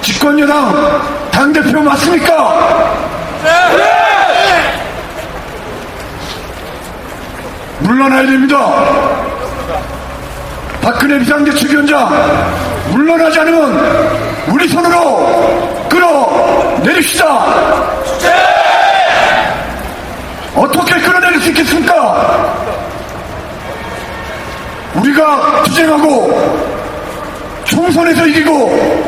집권여당 당대표 맞습니까? 물러나야 됩니다. 박근혜 비상대책위원장 물러나지 않으면 우리 손으로 끌어내립시다. 어떻게 끌어내릴 수 있겠습니까? 우리가 투쟁하고 총선에서 이기고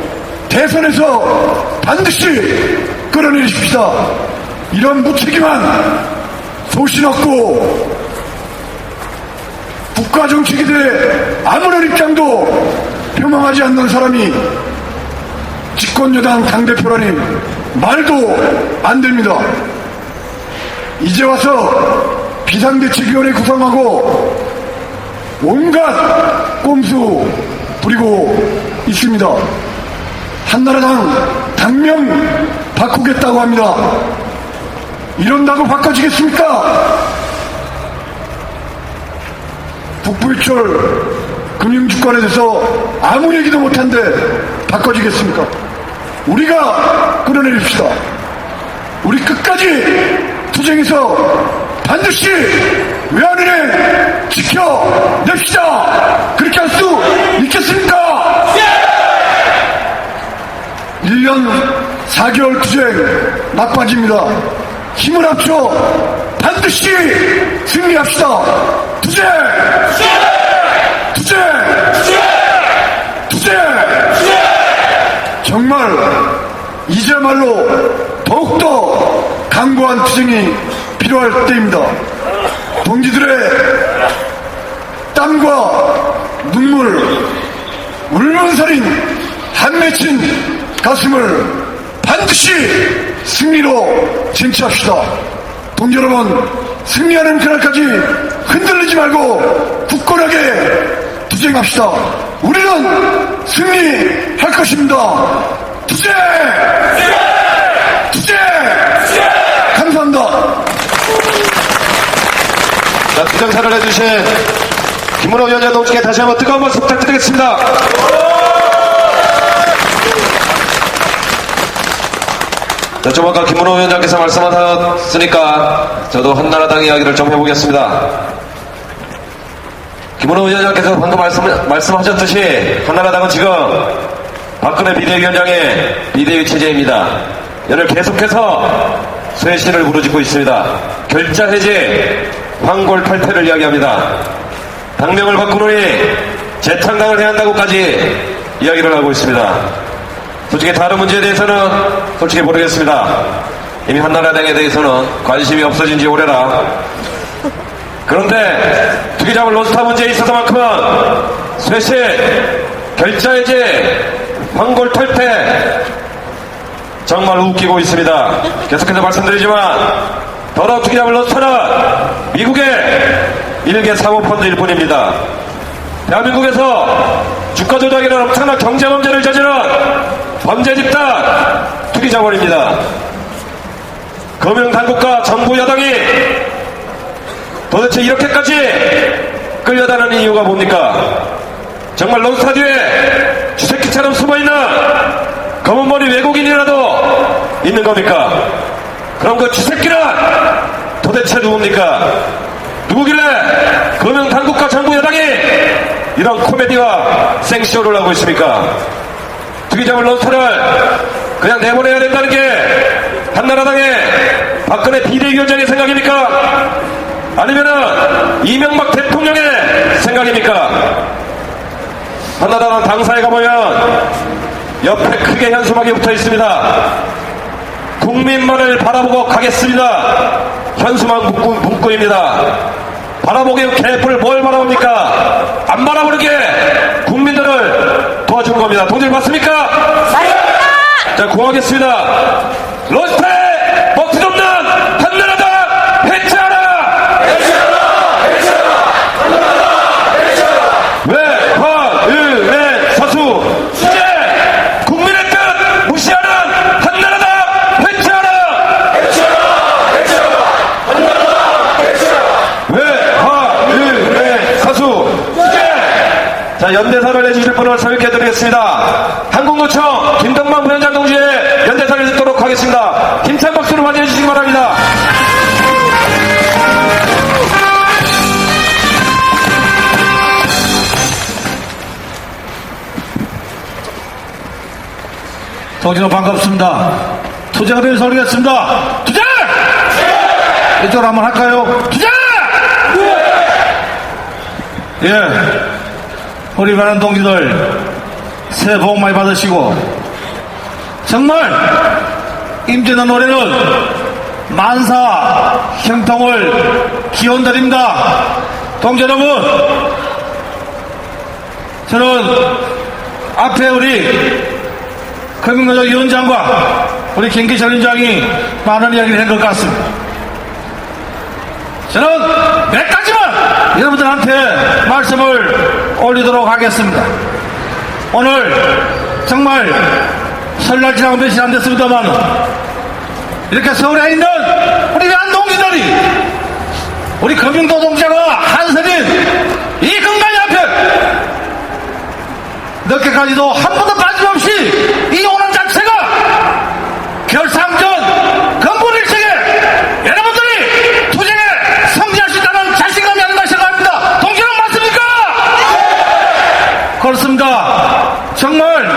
대선에서 반드시 끌어내리십시다. 이런 무책임한 소신없고 국가 정책에 대해 아무런 입장도 표명하지 않는 사람이 집권여당 당대표라니 말도 안 됩니다. 이제 와서 비상대책위원회 구성하고 온갖 꼼수 부리고 있습니다. 한나라당 당명 바꾸겠다고 합니다. 이런다고 바꿔지겠습니까? 북부유철 금융주권에 대해서 아무 얘기도 못한데 바꿔지겠습니까? 우리가 끌어내립시다. 우리 끝까지 투쟁해서 반드시 외환은행 지켜냅시다. 그렇게 할 수 있겠습니까? 1년 4개월 투쟁 막바지입니다. 힘을 합쳐 반드시 승리합시다. 투쟁! 투쟁! 투쟁! 정말 이제말로 더욱더 강고한 투쟁이 필요할 때입니다. 동지들의 땀과 눈물, 울면서린 한 맺힌 가슴을 반드시 승리로 쟁취합시다. 동지 여러분, 승리하는 그날까지 흔들리지 말고 굳건하게 투쟁합시다. 우리는 승리할 것입니다. 투쟁! 투쟁! 감사합니다. 자, 투쟁사를 해주신 김문호 위원장 동지께 다시 한번 뜨거운 박수 부탁드리겠습니다. 자, 좀 아까 김문호 위원장께서 말씀하셨으니까 저도 한나라당 이야기를 좀 해보겠습니다. 김문호 위원장께서 방금 말씀하셨듯이 한나라당은 지금 박근혜 비대위원장의 비대위 체제입니다. 이를 계속해서 쇄신을 부르짖고 있습니다. 결자 해제, 황골 탈퇴를 이야기합니다. 당명을 바꾸노니 재창당을 해야 한다고까지 이야기를 하고 있습니다. 솔직히 다른 문제에 대해서는 솔직히 모르겠습니다. 이미 한나라당에 대해서는 관심이 없어진 지 오래라. 그런데 투기자본 로스타 문제에 있어서만큼은 쇄신, 결자해제, 황골 탈퇴 정말 웃기고 있습니다. 계속해서 말씀드리지만 더러운 투기자본 로스타는 미국의 일개 사모펀드일 뿐입니다. 대한민국에서 주가 조작이라는 엄청난 경제 범죄를 저지른 범죄 집단 투기자본입니다. 금융당국과 정부 여당이 도대체 이렇게까지 끌려다니는 이유가 뭡니까? 정말 론스타 뒤에 쥐새끼처럼 숨어있는 검은머리 외국인이라도 있는 겁니까? 그럼 그 쥐새끼는 도대체 누굽니까? 누구길래 금융당국과 정부 여당이 이런 코미디와 생쇼를 하고 있습니까? 투기자본 론스타를 그냥 내보내야 된다는 게 한나라당의 박근혜 비대위원장의 생각입니까? 아니면은 이명박 대통령의 생각입니까? 한나라당 당사에 가보면 옆에 크게 현수막이 붙어 있습니다. 국민만을 바라보고 가겠습니다. 현수막 문구입니다. 바라보기 개뿔 뭘 바라봅니까? 안 바라보게 국민들을 도와준 겁니다. 동질 맞습니까? 맞습니다. 자, 구하겠습니다. 론스타에 먹튀 없는 한나라당 해체하라! 해체하라! 해체하라! 한나라당 해체하라! 외화은행 사수 수재 국민의 뜻 무시하는 한나라당 해체하라! 해체하라! 해체하라! 한나라당 해체하라! 외화은행 사수 수재. 자, 연대사를 해주실 분을 소개해드리겠습니다. 한국노총 김덕만 부위원장 동지의 연대사를 듣도록 하겠습니다. 힘찬 박수로 맞이해 주시기 바랍니다. 동지는 반갑습니다. 투쟁을 위해서 하겠습니다. 투쟁! 이쪽으로 한번 할까요? 투쟁! 예. 우리 많은 동지들 새해 복 많이 받으시고 정말 임진의 노래는 만사 형통을 기원드립니다. 동지 여러분, 저는 앞에 우리 금융노조 위원장과 우리 김기철 위원장이 많은 이야기를 한 것 같습니다. 저는 몇 가지만 여러분들한테 말씀을 올리도록 하겠습니다. 오늘 정말 설날 지나고 몇일 안 됐습니다만 이렇게 서울에 있는 우리 외환동지들이 우리 금융노동자가 한서린 이 금강이 앞에 늦게까지도 한 번도 빠짐없이 이 오는 자체가 결상전 근본일책에 여러분들이 투쟁에 성지할 수 있다는 자신감이 아닌가 생각합니다. 동지는 맞습니까? 그렇습니다. 정말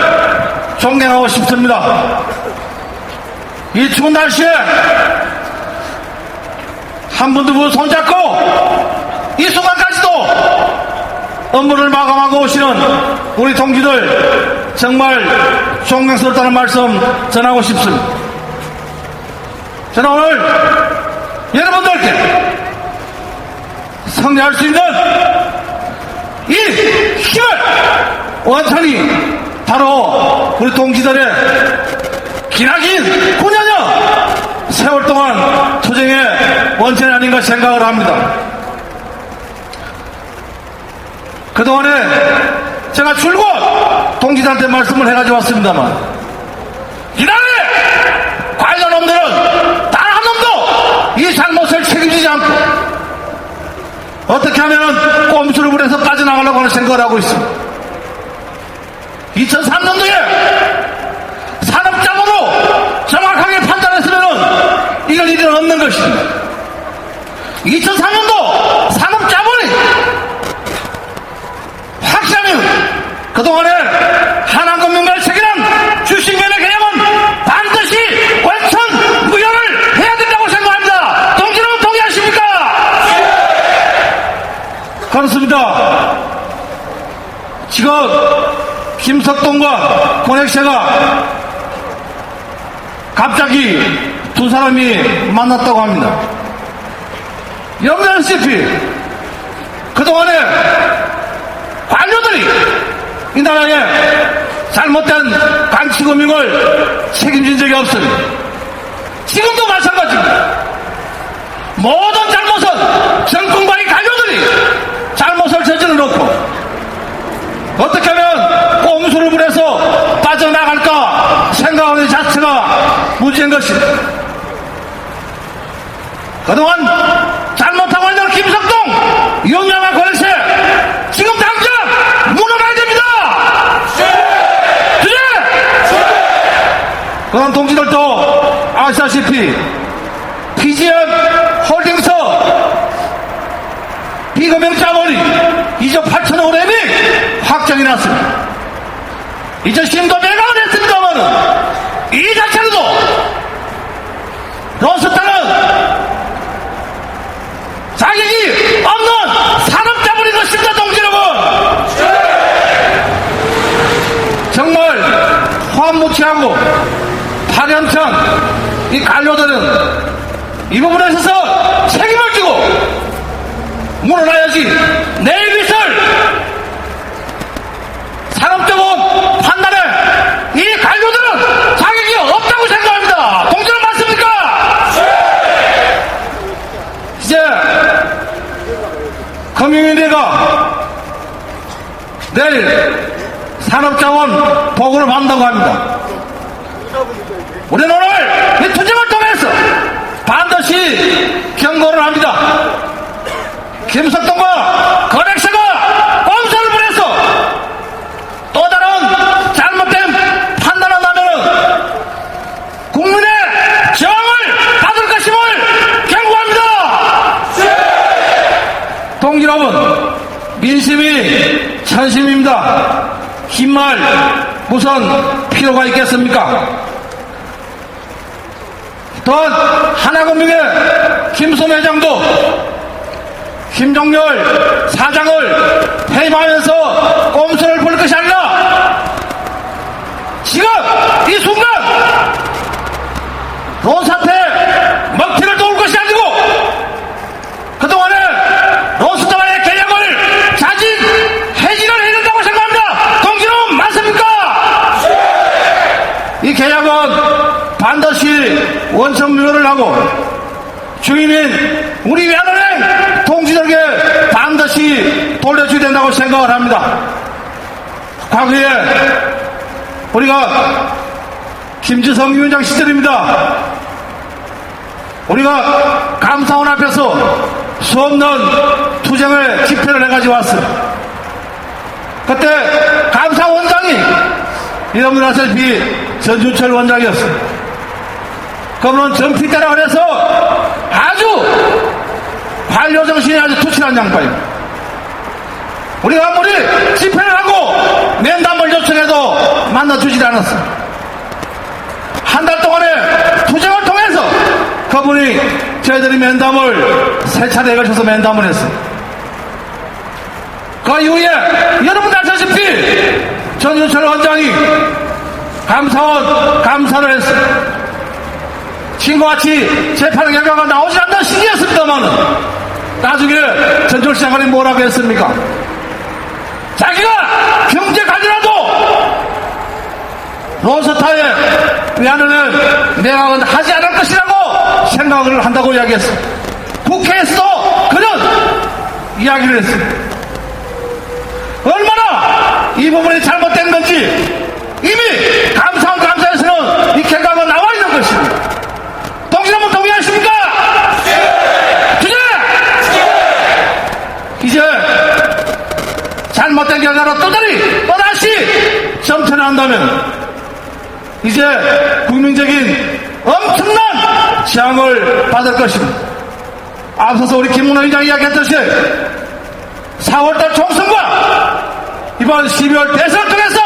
존경하고 싶습니다. 이 추운 날씨에 한 분 두 분 손잡고 이 순간까지도 업무를 마감하고 오시는 우리 동지들 정말 존경스럽다는 말씀 전하고 싶습니다. 저는 오늘 여러분들께 승리할 수 있는 이 힘을 원천히 바로 우리 동지들의 기나긴 9년여 세월 동안 투쟁의 원천이 아닌가 생각을 합니다. 그동안에 제가 줄곧 동지들한테 말씀을 해가지고 왔습니다만 이날에 관련 놈들은 단 한 놈도 이 잘못을 책임지지 않고 어떻게 하면 꼼수를 부려서 빠져나가려고 하는 생각을 하고 있습니다. 2003년도에 산업자본으로 정확하게 판단했으면 이걸 일은 없는 것입니다. 2003년도 산업자본이 확실하면 그동안에 하나금융발 체결한 주식매매 개념은 반드시 원천 무효를 해야 된다고 생각합니다. 동지는 동의하십니까? 그렇습니다. 지금 김석동과 권액세가 갑자기 두 사람이 만났다고 합니다. 염려하시피 그동안에 관료들이 이 나라에 잘못된 간치금융을 책임진 적이 없습니다. 지금도 마찬가지입니다. 모든 잘못은 정권과의 관료들이 잘못을 저질러 놓고 어떻게 하면 꼼수를 부려서 빠져나갈까 생각하는 자체가 문제인 것입니다. 그동안 잘못하고 있는 김석동, 윤영아 권세 지금 당장 물러나야 됩니다. 주제! 그런 동지들도 아시다시피 PGM 홀딩스 비금융자본이 2조 8천억 원이 확정이 났습니다. 이제 심도 매각은 했습니다만 이 자체로도 론스타는 자격이 없는 산업자본인 것입니다. 동지 여러분, 정말 화무치하고 파렴천 이 관료들은 이 부분에 있어서 책임을 지고 물어나야지 내 빚을 산업자본 판단에 이 관료들은 자격이 없다고 생각합니다. 동지는 맞습니까? 이제 금융위원회가 내일 산업자원 보고를 받는다고 합니다. 우리는 오늘 이 투쟁을 통해서 반드시 경고를 합니다. 김석동과 권액세가 꼼수를 부려서 또 다른 잘못된 판단을 하면 국민의 저항을 받을 것임을 경고합니다. 동지 여러분, 민심이 천심입니다. 긴 말 무슨 필요가 있겠습니까? 또한 하나금융의 김수미 회장도 김종렬 사장을 해임하면서 꼼수를 부릴 것이 아니라 지금 이 순간 론사태 먹튀를 도울 것이 아니고 그동안에 론스타와의 계약을 자진 해지를 해야 된다고 생각합니다. 동지는 맞습니까? 이 계약은 반드시 원천무효를 하고 주인인 우리 외환은행 동지들에게 반드시 돌려줘야 된다고 생각을 합니다. 과거에 우리가 김지성 위원장 시절입니다. 우리가 감사원 앞에서 수없는 투쟁을 집회를 해가지고 왔어요. 그때 감사원장이 여러분들 아시다시피 전준철 원장이었어요. 그분은 정피대라고 해서 아주 반려정신이 아주 투철한 양반입니다. 우리가 아무리 집회를 하고 면담을 요청해도 만나주질 않았어요. 한 달 동안의 투쟁을 통해서 그분이 저희들이 면담을 3차례에 걸쳐서 면담을 했어요. 그 이후에 여러분들 아시다시피 전준철 원장이 감사원 감사를 했어요. 지금같이 재판 결과가 나오지 않는 시기였습니다만 나중에 전철 시장관이 뭐라고 했습니까? 자기가 경제 관리라도 론스타에 위안은 내각은 하지 않을 것이라고 생각을 한다고 이야기했어요. 국회에서도 그런 이야기를 했어요. 얼마나 이 부분이 잘못된 건지 이미 감사원 감사에서는 이 결과가 나와 있는 것입니다. 동시 한번 동의하십니까? 주제! 이제 잘못된 결과로 또다시 점천을 한다면 이제 국민적인 엄청난 재앙을 받을 것입니다. 앞서서 우리 김문호 의장이 이야기했듯이 4월달 총선과 이번 12월 대선을 통해서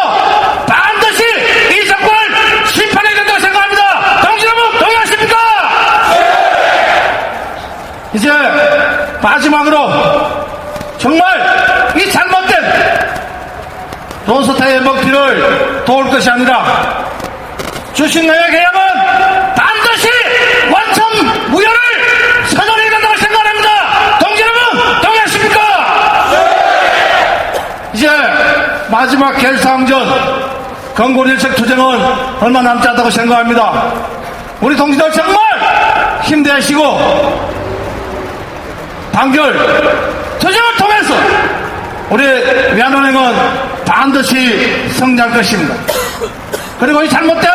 반드시 이 정권을 심판해야 된다고 생각합니다. 동지 여러분 동의하십니까? 이제 마지막으로 정말 이 잘못된 론스타의 먹튀를 도울 것이 아니라 주식농약 계약은 반드시 원천 무효를 선언해야 된다고 생각합니다. 동지 여러분 동의하십니까? 이제 마지막 결사항전 건국일책 투쟁은 얼마 남지 않다고 생각합니다. 우리 동지들 정말 힘내시고 단결 투쟁을 통해서 우리 위안은행은 반드시 승리할 것입니다. 그리고 이 잘못된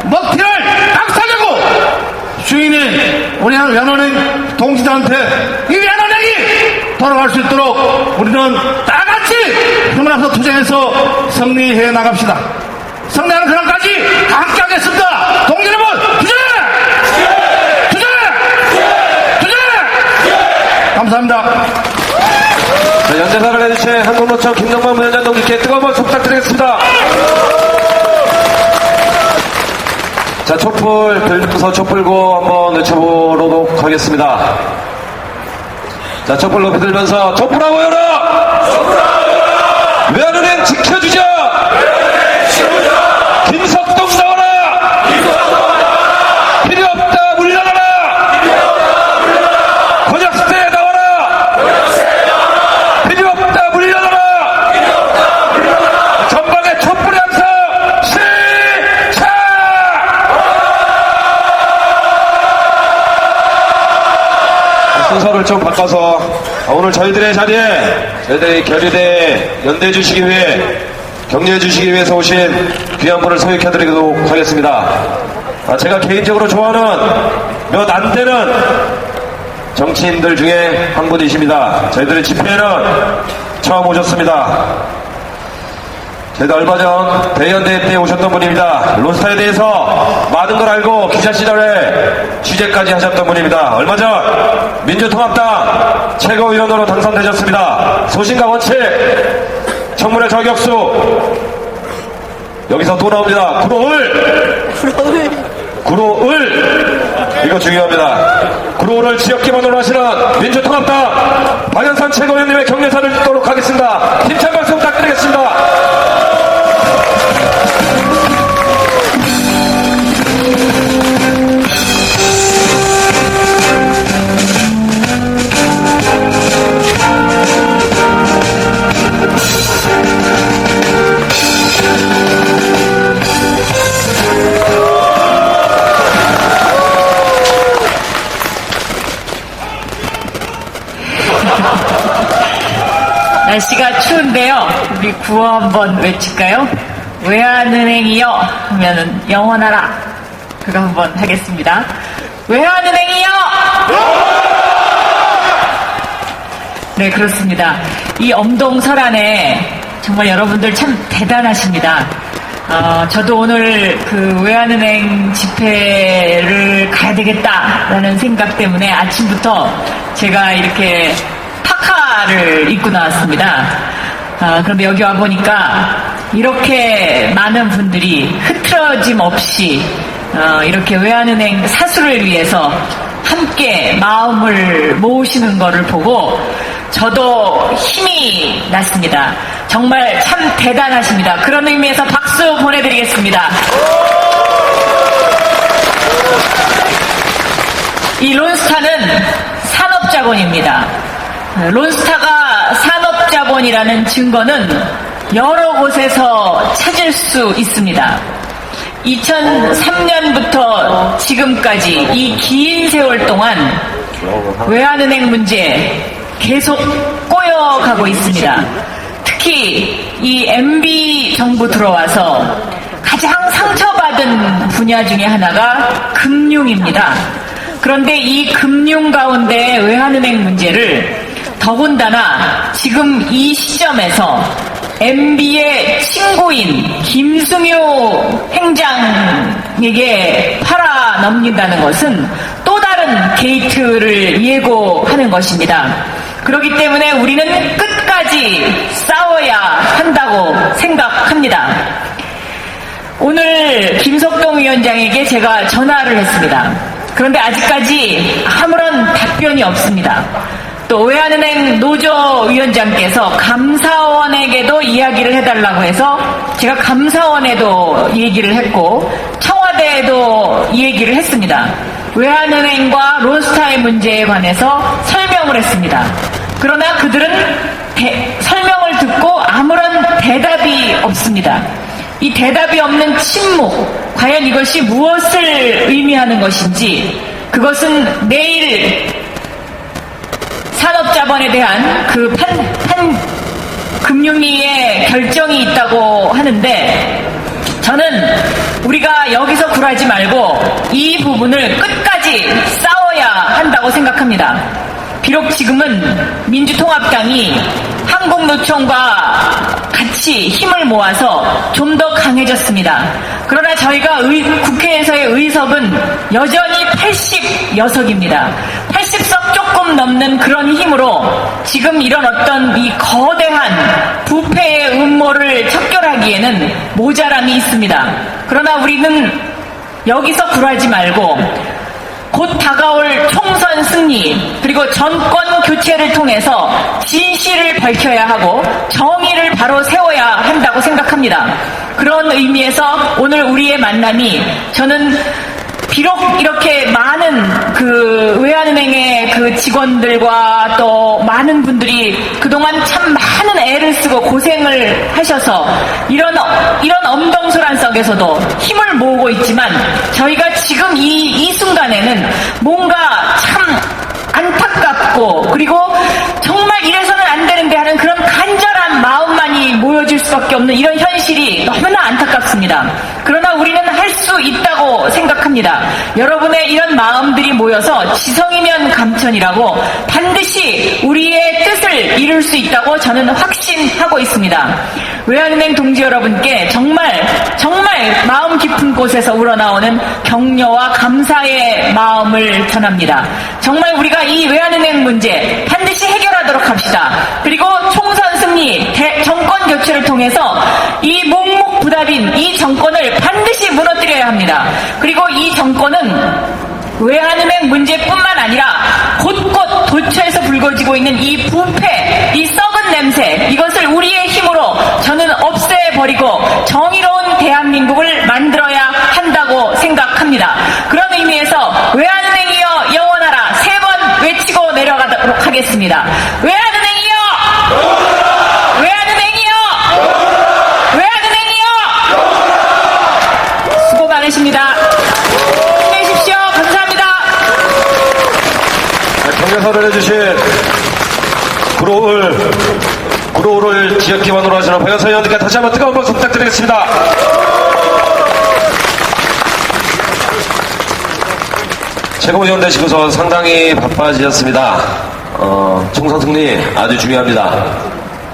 먹튀를 박살내고 주인인 우리 위안은행 동지들한테 이 위안은행이 돌아갈 수 있도록 우리는 다 같이 힘을 합쳐 투쟁해서 승리해 나갑시다. 승리하는 그날까지 다 함께 하겠습니다. 동지 여러분 투쟁! 투쟁! 투쟁! 감사합니다. 자, 연대사를 해주신 한국노총 김정만 부위원장 동지께 뜨거운 박수 부탁드리겠습니다. 자, 촛불, 들부서 촛불고 한번 외쳐보도록 하겠습니다. 자, 촛불 높이 들면서 촛불아 모여라! 외환은행 지켜주자! 김석동 나와라! 필요 없다 물러나라! 권역수대 나와라! 필요 없다 물러나라! 전방에 촛불의 함성 시작! 순서를 좀 바꿔서 오늘 저희들의 자리에 저희들이 결의대 연대해 주시기 위해 격려해 주시기 위해서 오신 귀한 분을 소개해 드리도록 하겠습니다. 제가 개인적으로 좋아하는 몇 안 되는 정치인들 중에 한 분이십니다. 저희들의 집회에는 처음 오셨습니다. 저희도 얼마 전 대연대 때 오셨던 분입니다. 론스타에 대해서 많은 걸 알고 기자 시절에 취재까지 하셨던 분입니다. 얼마 전 민주통합당 최고위원으로 당선되셨습니다. 소신과 원칙, 청문회 저격수, 여기서 또 나옵니다. 구로을 이거 중요합니다. 구로을 지역 기반으로 하시는 민주통합당 박연산 최고위원님의 격려사를 듣도록 하겠습니다. 힘찬 박수 부탁드리겠습니다. 날씨가 추운데요. 우리 구호 한번 외칠까요? 외환은행이요 하면은 영원하라. 그거 한번 하겠습니다. 외환은행이요. 네, 그렇습니다. 이 엄동설안에 정말 여러분들 참 대단하십니다. 저도 오늘 그 외환은행 집회를 가야 되겠다라는 생각 때문에 아침부터 제가 이렇게 파카를 입고 나왔습니다. 그런데 여기 와보니까 이렇게 많은 분들이 흐트러짐 없이 이렇게 외환은행 사수를 위해서 함께 마음을 모으시는 것을 보고 저도 힘이 났습니다. 정말 참 대단하십니다. 그런 의미에서 박수 보내드리겠습니다. 이 론스타는 산업자본입니다. 론스타가 산업자본이라는 증거는 여러 곳에서 찾을 수 있습니다. 2003년부터 지금까지 이 긴 세월 동안 외환은행 문제 계속 꼬여가고 있습니다. 특히 이 MB 정부 들어와서 가장 상처받은 분야 중에 하나가 금융입니다. 그런데 이 금융 가운데 외환은행 문제를 더군다나 지금 이 시점에서 MB의 친구인 김승효 행장에게 팔아넘긴다는 것은 또 다른 게이트를 예고하는 것입니다. 그렇기 때문에 우리는 끝까지 싸워야 한다고 생각합니다. 오늘 김석동 위원장에게 제가 전화를 했습니다. 그런데 아직까지 아무런 답변이 없습니다. 또 외환은행 노조위원장께서 감사원에게도 이야기를 해달라고 해서 제가 감사원에도 얘기를 했고 청와대에도 얘기를 했습니다. 외환은행과 론스타의 문제에 관해서 설명을 했습니다. 그러나 그들은 설명을 듣고 아무런 대답이 없습니다. 이 대답이 없는 침묵, 과연 이것이 무엇을 의미하는 것인지, 그것은 내일 산업자본에 대한 그 금융위의 결정이 있다고 하는데, 저는 우리가 여기서 굴하지 말고 이 부분을 끝까지 싸워야 한다고 생각합니다. 비록 지금은 민주통합당이 한국노총과 같이 힘을 모아서 좀 더 강해졌습니다. 그러나 저희가 국회에서의 의석은 여전히 80여석입니다. 80석 조금 넘는 그런 힘으로 지금 이런 어떤 이 거대한 부패의 음모를 척결하기에는 모자람이 있습니다. 그러나 우리는 여기서 굴하지 말고 곧 다가올 총선 승리, 그리고 정권 교체를 통해서 진실을 밝혀야 하고 정의를 바로 세워야 한다고 생각합니다. 그런 의미에서 오늘 우리의 만남이, 저는 비록 이렇게 많은 그 외환은행의 그 직원들과 또 많은 분들이 그동안 참 많은 애를 쓰고 고생을 하셔서 이런 엄동설안 속에서도 힘을 모으고 있지만, 저희가 지금 이 순간에는 뭔가 참 안타깝고, 그리고 정말 이래서는 안 되는데 하는 그런 간절한 마음만이 모여질 수밖에 없는 이런 현실이 너무나 안타깝습니다. 그러나 우리는 할 수 있다고 생각합니다. 여러분의 이런 마음들이 모여서 지성이면 감천이라고 반드시 우리의 뜻을 이룰 수 있다고 저는 확신하고 있습니다. 외환은행 동지 여러분께 정말 마음 깊은 곳에서 우러나오는 격려와 감사의 마음을 전합니다. 정말 우리가 이 외환은행 문제 반드시 해결하도록 합시다. 그리고 총선 승리, 정권 교체를 통해서 이 묵묵부답인 이 정권을 반드시 무너뜨려야 합니다. 그리고 이 정권은 외환은행 문제뿐만 아니라 곳곳 도처에서 불거지고 있는 이 부패, 이 썩은 냄새, 이것을 우리의 힘으로 저는 없애버리고 정의로운 대한민국을 만들어야 한다고 생각합니다. 그런 의미에서 외환은행이여 영원하라 3번 외치고 내려가도록 하겠습니다. 외환은행이여! 외환은행이여! 외환은행이여! 수고 많으십니다. 힘내십시오. 감사합니다. 경례선을 해주신 구로을 구로를 지역 기반으로 하시는 박영선 의원님께 다시 한번 뜨거운 박수 부탁드리겠습니다. 최고위원 되시고서 상당히 바빠지셨습니다. 총선 승리 아주 중요합니다.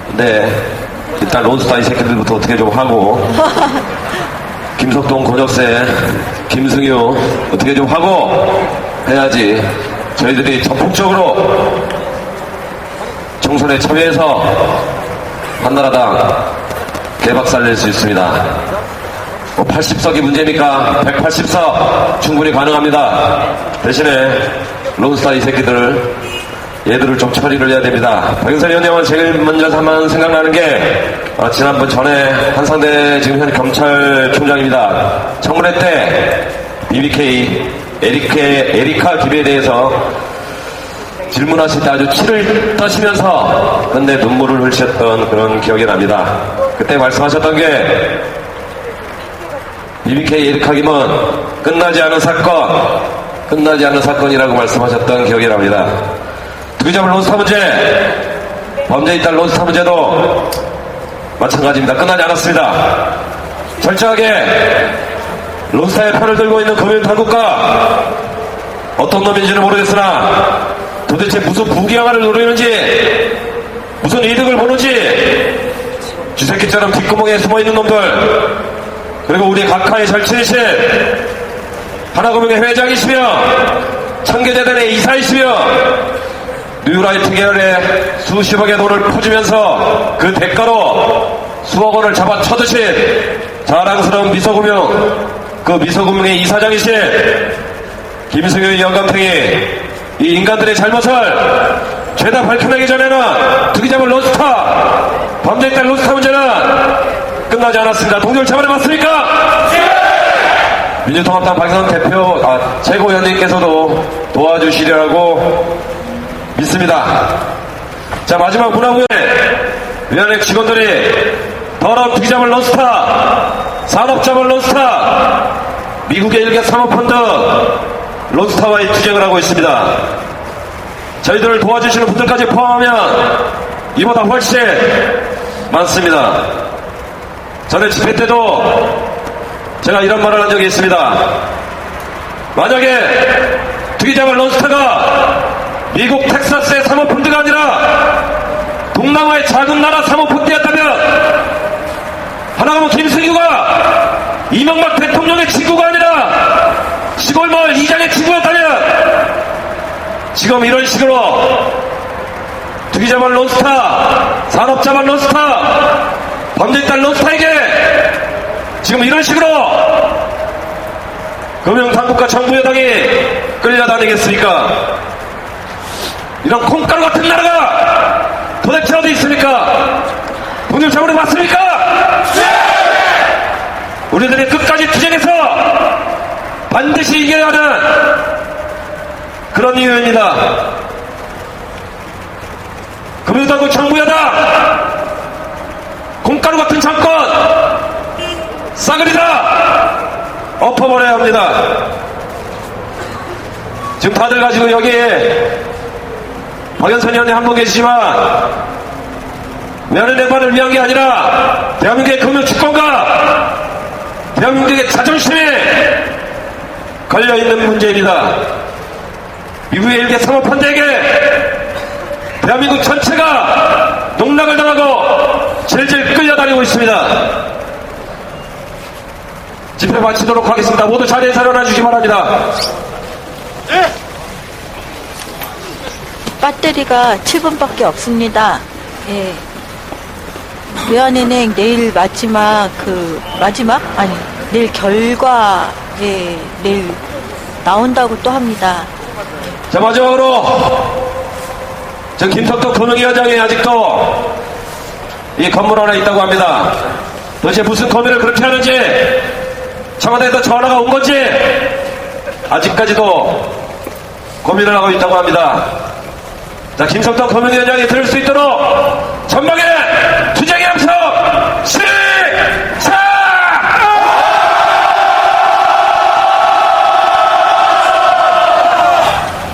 근데 일단 론스타 이 새끼들부터 어떻게 좀 하고 김석동, 권혁세, 김승유 어떻게 좀 하고 해야지 저희들이 전폭적으로 총선에 참여해서 한나라당 개박살 낼 수 있습니다. 80석이 문제입니까? 180석 충분히 가능합니다. 대신에 론스타 이 새끼들 얘들을 좀 처리를 해야 됩니다. 박영선 위원장은 제일 먼저 생각나는 게 지난번 전에 한상대 지금 현 검찰총장입니다. 청문회 때 BBK 에리카 김에 대해서 질문하실 때 아주 치를 떠시면서 근데 눈물을 흘리셨던 그런 기억이 납니다. 그때 말씀하셨던 게 BBK 에리카 김은 끝나지 않은 사건이라고 말씀하셨던 기억이 납니다. 투기자물 론스타 문제, 범죄에 잇따른 론스타 문제도 마찬가지입니다. 끝나지 않았습니다. 철저하게 론스타의 편을 들고 있는 금융당국과 어떤 놈인지는 모르겠으나 도대체 무슨 부귀영화를 노리는지 무슨 이득을 보는지 쥐새끼처럼 뒷구멍에 숨어있는 놈들, 그리고 우리 각하의 절친이신 하나금융의 회장이시며 청계재단의 이사이시며 뉴라이트 계열의 수십억의 돈을 퍼주면서 그 대가로 수억 원을 잡아 쳐드신 자랑스러운 미소금융, 그 미소금융의 이사장이신 김승윤 영감탱이, 이 인간들의 잘못을 죄다 밝혀내기 전에는 투기자물 론스타, 범죄에 따른 론스타 문제는 끝나지 않았습니다. 동료를 잡아내봤습니까? 민주통합당 박영선 대표, 최고위원님께서도 도와주시려고 믿습니다. 자, 마지막 문화부위원회 직원들이 더러운 투기자물 론스타, 산업자물 론스타, 미국의 일개 사모펀드 론스타와의 투쟁을 하고 있습니다. 저희들을 도와주시는 분들까지 포함하면 이보다 훨씬 많습니다. 전에 집회 때도 제가 이런 말을 한 적이 있습니다. 만약에 투기자물 론스타가 미국 텍사스의 사모펀드가 아니라 동남아의 작은 나라 사모펀드였다면, 하나가면 김승규가 이명박 대통령의 친구가 아니라 시골마을 이장의 친구였다면, 지금 이런 식으로 투기자만 론스타, 산업자만 론스타, 범죄단 론스타에게 지금 이런 식으로 금융당국과 정부 여당이 끌려다니겠습니까? 이런 콩가루 같은 나라가 도대체 어디 있습니까? 돈을 잡으러 왔습니까? 우리들이 끝까지 투쟁해서 반드시 이겨야 하는 그런 이유입니다. 금융당국 정부 여당 콩가루 같은 정권 싸그리다 엎어버려야 합니다. 지금 다들 가지고 여기에 박영선 의원님 한 분 계시지만 면회내관을 위한 게 아니라 대한민국의 금융주권과 대한민국의 자존심에 걸려있는 문제입니다. 미국의 일개 사모펀드에게 대한민국 전체가 농락을 당하고 질질 끌려다니고 있습니다. 집회 마치도록 하겠습니다. 모두 자리에서 일어나 주시기 바랍니다. 배터리가 7분밖에 없습니다. 예. 외환은행 내일 내일 결과, 예, 내일 나온다고 또 합니다. 자, 마지막으로 저 김석동 금융위원장이 아직도 이 건물 안에 있다고 합니다. 도대체 무슨 고민을 그렇게 하는지, 청와대에서 전화가 온 건지 아직까지도 고민을 하고 있다고 합니다. 자, 김석동 금융위원장이 들을 수 있도록 전방에 투쟁의 함성 시작!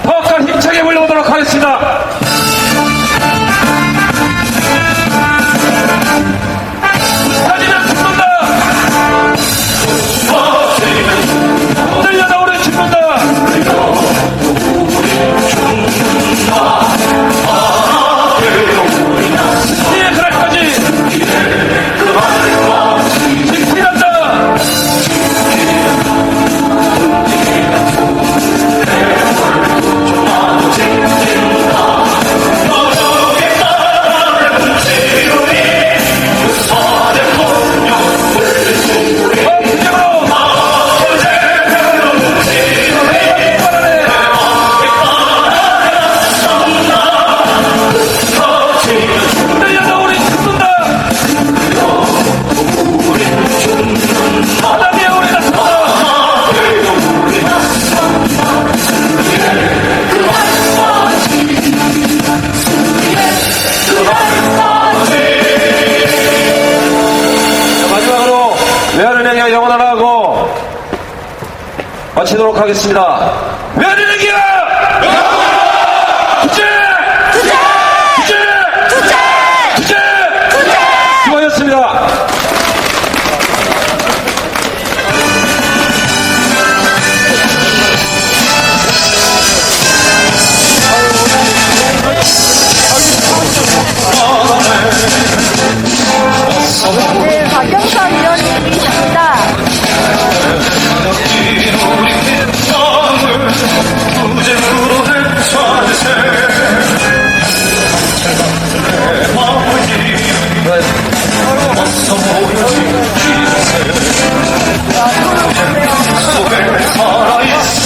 더욱더 힘차게 불러보도록 하겠습니다. 세상에 영원하라 하고 마치도록 하겠습니다. 외환은행이야! 투쟁! 투쟁! 투쟁! 투쟁! 투쟁! 수고하셨습니다. 네, 박영선 의원님이십니다. 박영선 의원님한테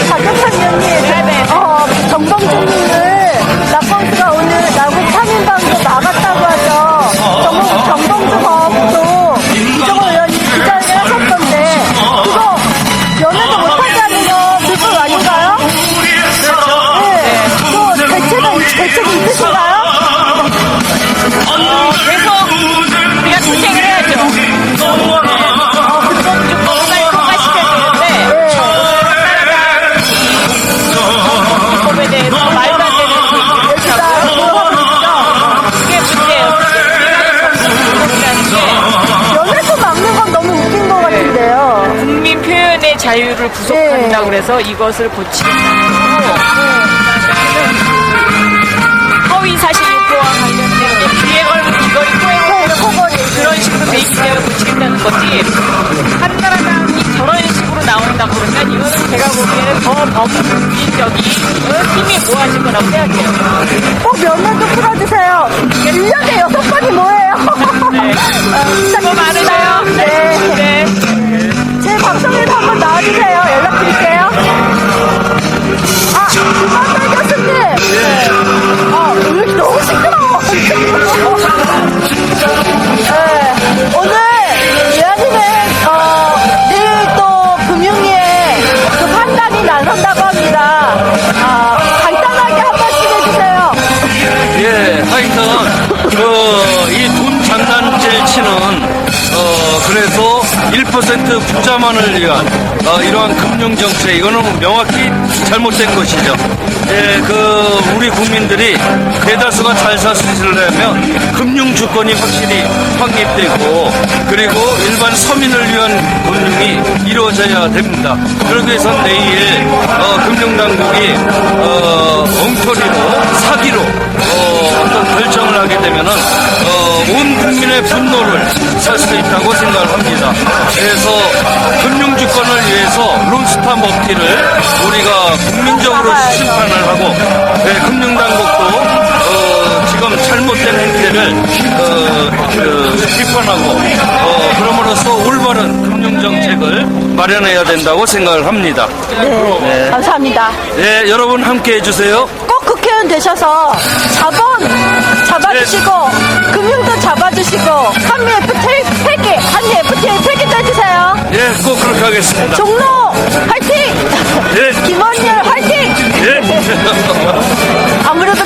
박영선 의원님, 정봉주님을 낙방수가 오늘 나국 3인방으로 나갔다고 하죠. 정봉주 거하고도 이정호 의원이 기자회견 하셨던데 그거 연애도 못하게 하는 거 불법 아닌가요? 네. 또 대책이 있으신가요? 계속 우리가 투쟁을 해야죠. 법을 통과시켜야 되는데 법에 대해서 말도 안 되는 얘기를 하고 있죠. 그게 문제예요. 연애도 막는 건 너무 웃긴 것 같은데요. 국민 표현의 자유를 구속한다고 그래서 이것을 고치겠다고 허위 사실 유포와 관련된 귀에 걸고 귀걸이 코에 걸고 그런 식으로 돼 있기 때문에 고치겠다는 거지. 한나라당이 저런 식으로 나온다고 그러면 이거는 제가 보기에는 더 범국민적인 힘이 모아진 거라고 생각해요. 꼭 면허도 풀어주세요. 1년에 6번이 뭐예요? 네. 수고 많으세요. 네. 네. 제 방송에도 한번 나와주세요. 연락드릴게요. 김한달 교수님. 왜 이렇게 너무 시끄러워. 네. 오늘 외환은행 내일 또 금융위에 그 판단이 나선다고 합니다. 간단하게 한 말씀 해주세요. 예, 하여튼, 이 돈 장난질 치는, 그래서 1% 부자만을 위한, 이러한 금융정책, 이거는 명확히 잘못된 것이죠. 예, 우리 국민들이 대다수가 잘 살 수 있으려면 금융주권이 확실히 확립되고, 그리고 일반 서민을 위한 금융이 이루어져야 됩니다. 그러기 위해서 내일, 금융당국이, 엉터리로, 사기로, 어떤 결정을 하게 되면은, 온 국민의 분노를 살 수 있다고 생각을 합니다. 그래서 금융주권을 위해서 론스타 먹기를 우리가 국민적으로 심판을 하고, 금융당국도 지금 잘못된 행태를 비판하고, 그럼으로써 올바른 금융정책을 마련해야 된다고 생각을 합니다. 네. 감사합니다. 네, 여러분 함께 해주세요. 꼭 국회의원 되셔서 자본 잡아주시고 금융도 잡아주시고 한미 FTA 폐기도 해주세요. 예, 꼭 그렇게 하겠습니다. 종로 화이팅! 예. 김원열 화이팅! 예. 아무래도